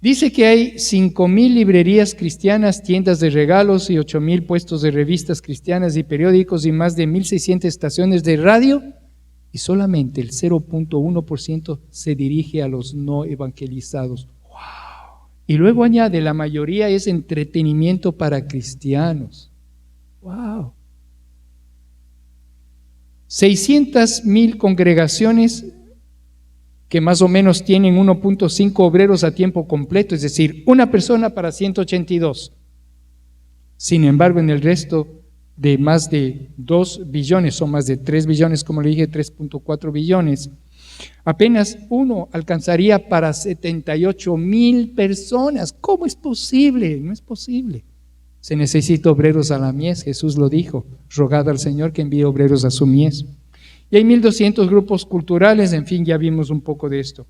Dice que hay 5,000 librerías cristianas, tiendas de regalos y 8,000 puestos de revistas cristianas y periódicos y más de 1,600 estaciones de radio, y solamente el 0,1% se dirige a los no evangelizados. ¡Wow! Y luego añade, la mayoría es entretenimiento para cristianos. ¡Wow! 600,000 congregaciones que más o menos tienen 1,5 obreros a tiempo completo, es decir, una persona para 182. Sin embargo, en el resto de más de 2 billones o más de 3 billones, como le dije, 3,4 billones, apenas uno alcanzaría para 78,000 personas. ¿Cómo es posible? No es posible. Se necesita obreros a la mies, Jesús lo dijo, rogad al Señor que envíe obreros a su mies. Y hay 1,200 grupos culturales, en fin, ya vimos un poco de esto.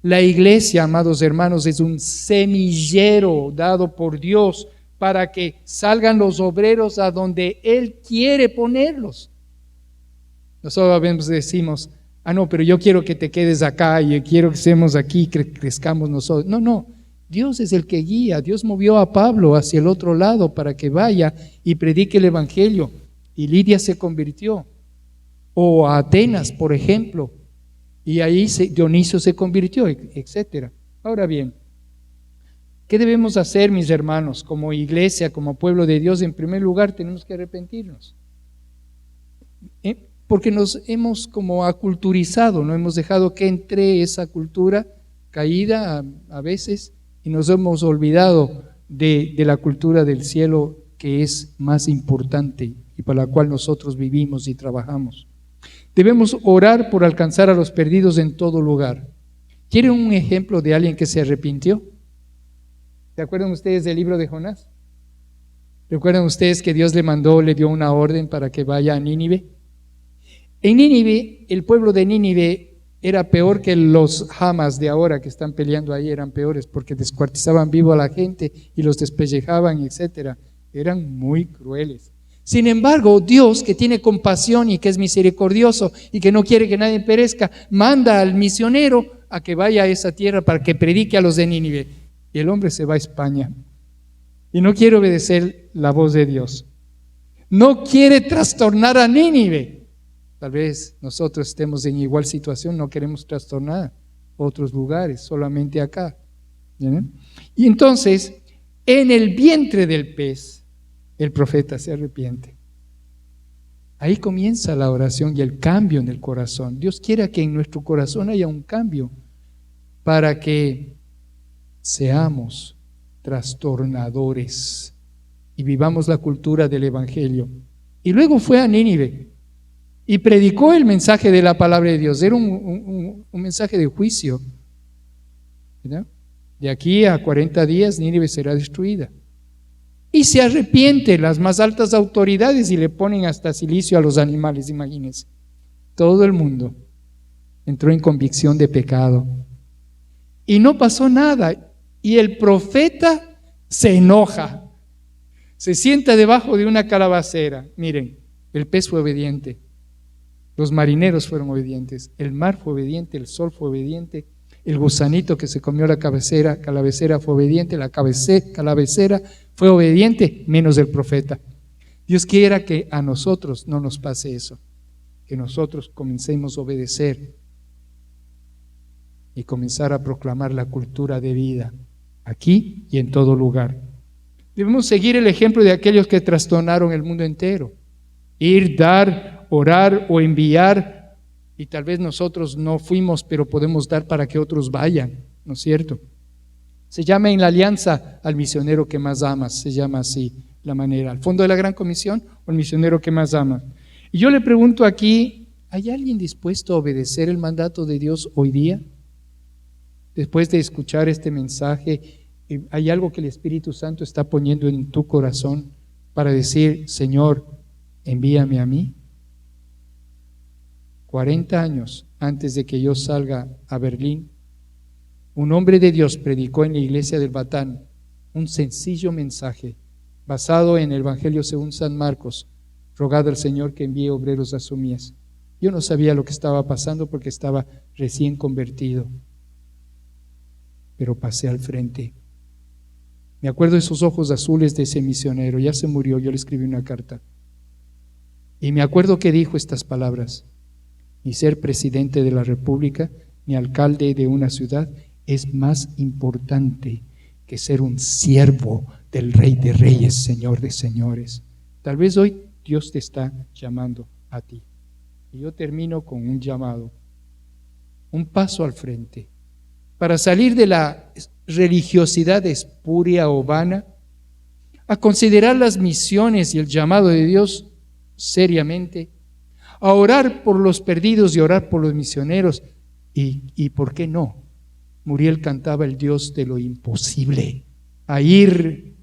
La iglesia, amados hermanos, es un semillero dado por Dios para que salgan los obreros a donde Él quiere ponerlos. Nosotros a veces decimos, no, pero yo quiero que te quedes acá y quiero que estemos aquí, que crezcamos nosotros. No, Dios es el que guía. Dios movió a Pablo hacia el otro lado para que vaya y predique el Evangelio. Y Lidia se convirtió. O a Atenas, por ejemplo, y ahí Dionisio se convirtió, etc. Ahora bien, ¿qué debemos hacer, mis hermanos, como iglesia, como pueblo de Dios? En primer lugar, tenemos que arrepentirnos, porque nos hemos como aculturizado, no hemos dejado que entre esa cultura caída a veces, y nos hemos olvidado de la cultura del cielo, que es más importante y para la cual nosotros vivimos y trabajamos. Debemos orar por alcanzar a los perdidos en todo lugar. ¿Quieren un ejemplo de alguien que se arrepintió? ¿Se acuerdan ustedes del libro de Jonás? ¿Recuerdan ustedes que Dios le dio una orden para que vaya a Nínive? En Nínive, el pueblo de Nínive era peor que los Hamas de ahora que están peleando ahí, eran peores porque descuartizaban vivo a la gente y los despellejaban, etc. Eran muy crueles. Sin embargo, Dios, que tiene compasión y que es misericordioso y que no quiere que nadie perezca, manda al misionero a que vaya a esa tierra para que predique a los de Nínive. Y el hombre se va a España y no quiere obedecer la voz de Dios. No quiere trastornar a Nínive. Tal vez nosotros estemos en igual situación, no queremos trastornar otros lugares, solamente acá. ¿Bien? Y entonces, en el vientre del pez, el profeta se arrepiente. Ahí comienza la oración y el cambio en el corazón. Dios quiere que en nuestro corazón haya un cambio para que seamos trastornadores y vivamos la cultura del Evangelio. Y luego fue a Nínive y predicó el mensaje de la palabra de Dios. Era un mensaje de juicio, ¿verdad? De aquí a 40 días Nínive será destruida. Y se arrepienten las más altas autoridades y le ponen hasta silicio a los animales, imagínense. Todo el mundo entró en convicción de pecado. Y no pasó nada. Y el profeta se enoja. Se sienta debajo de una calabacera. Miren, el pez fue obediente. Los marineros fueron obedientes. El mar fue obediente, el sol fue obediente. El gusanito que se comió la calavera fue obediente. La calavera fue obediente, menos el profeta. Dios quiera que a nosotros no nos pase eso. Que nosotros comencemos a obedecer y comenzar a proclamar la cultura de vida aquí y en todo lugar. Debemos seguir el ejemplo de aquellos que trastornaron el mundo entero. Ir, dar, orar o enviar. Y tal vez nosotros no fuimos, pero podemos dar para que otros vayan, ¿no es cierto? Se llama en la alianza al misionero que más amas, se llama así la manera. Al fondo de la Gran Comisión, o el misionero que más ama. Y yo le pregunto aquí, ¿hay alguien dispuesto a obedecer el mandato de Dios hoy día? Después de escuchar este mensaje, ¿hay algo que el Espíritu Santo está poniendo en tu corazón para decir, Señor, envíame a mí? 40 años antes de que yo salga a Berlín, un hombre de Dios predicó en la iglesia del Batán un sencillo mensaje basado en el Evangelio según San Marcos: rogad al Señor que envíe obreros a su mies. Yo no sabía lo que estaba pasando porque estaba recién convertido, pero pasé al frente. Me acuerdo de esos ojos azules de ese misionero, ya se murió, yo le escribí una carta. Y me acuerdo que dijo estas palabras: ni ser presidente de la República, ni alcalde de una ciudad, es más importante que ser un siervo del Rey de Reyes, Señor de Señores. Tal vez hoy Dios te está llamando a ti. Y yo termino con un llamado, un paso al frente, para salir de la religiosidad espuria o vana, a considerar las misiones y el llamado de Dios seriamente, a orar por los perdidos y orar por los misioneros. Y ¿por qué no? Muriel cantaba el Dios de lo imposible, a ir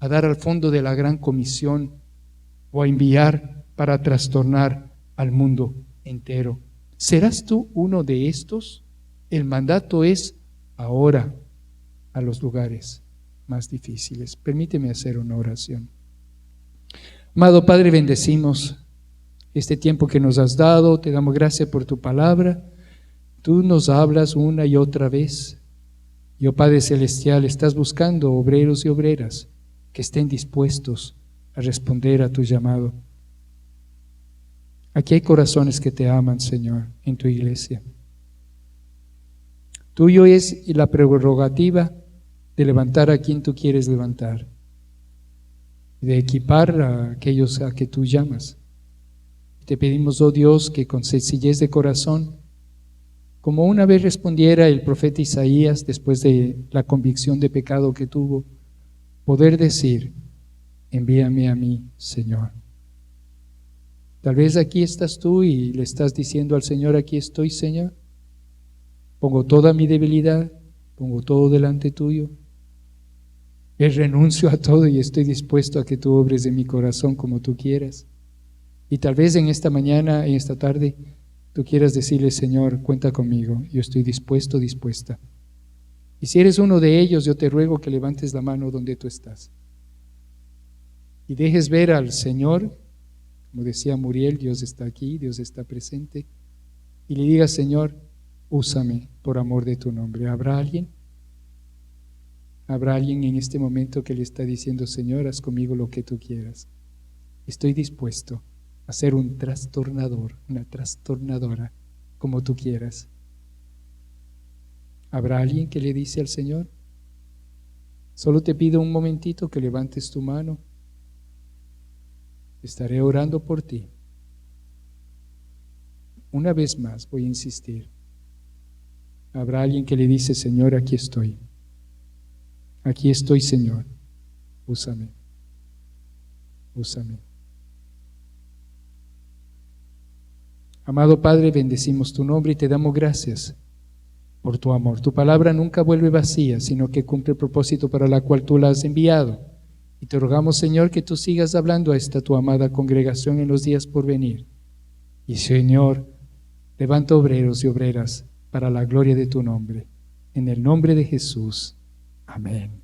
a dar al fondo de la Gran Comisión o a enviar para trastornar al mundo entero. ¿Serás tú uno de estos? El mandato es ahora a los lugares más difíciles. Permíteme hacer una oración. Amado Padre, bendecimos este tiempo que nos has dado, te damos gracias por tu palabra. Tú nos hablas una y otra vez. Y, oh Padre Celestial, estás buscando obreros y obreras que estén dispuestos a responder a tu llamado. Aquí hay corazones que te aman, Señor, en tu iglesia. Tuyo es la prerrogativa de levantar a quien tú quieres levantar, de equipar a aquellos a que tú llamas. Te pedimos, oh Dios, que con sencillez de corazón, como una vez respondiera el profeta Isaías después de la convicción de pecado que tuvo, poder decir: envíame a mí, Señor. Tal vez aquí estás tú y le estás diciendo al Señor: aquí estoy, Señor. Pongo toda mi debilidad, pongo todo delante tuyo. Renuncio a todo y estoy dispuesto a que tú obres en mi corazón como tú quieras. Y tal vez en esta mañana, en esta tarde, tú quieras decirle: Señor, cuenta conmigo, yo estoy dispuesto, dispuesta. Y si eres uno de ellos, yo te ruego que levantes la mano donde tú estás y dejes ver al Señor, como decía Muriel, Dios está aquí, Dios está presente, y le digas: Señor, úsame por amor de tu nombre. ¿Habrá alguien? ¿Habrá alguien en este momento que le está diciendo: Señor, haz conmigo lo que tú quieras? Estoy dispuesto a ser un trastornador, una trastornadora, como tú quieras. ¿Habrá alguien que le dice al Señor? Solo te pido un momentito que levantes tu mano. Estaré orando por ti. una vez más voy a insistir. Habrá alguien que le dice, Señor, aquí estoy. Aquí estoy, Señor. Úsame. Úsame. Amado Padre, bendecimos tu nombre y te damos gracias por tu amor. Tu palabra nunca vuelve vacía, sino que cumple el propósito para la cual tú la has enviado. Y te rogamos, Señor, que tú sigas hablando a esta tu amada congregación en los días por venir. Y, Señor, levanta obreros y obreras para la gloria de tu nombre. En el nombre de Jesús. Amén.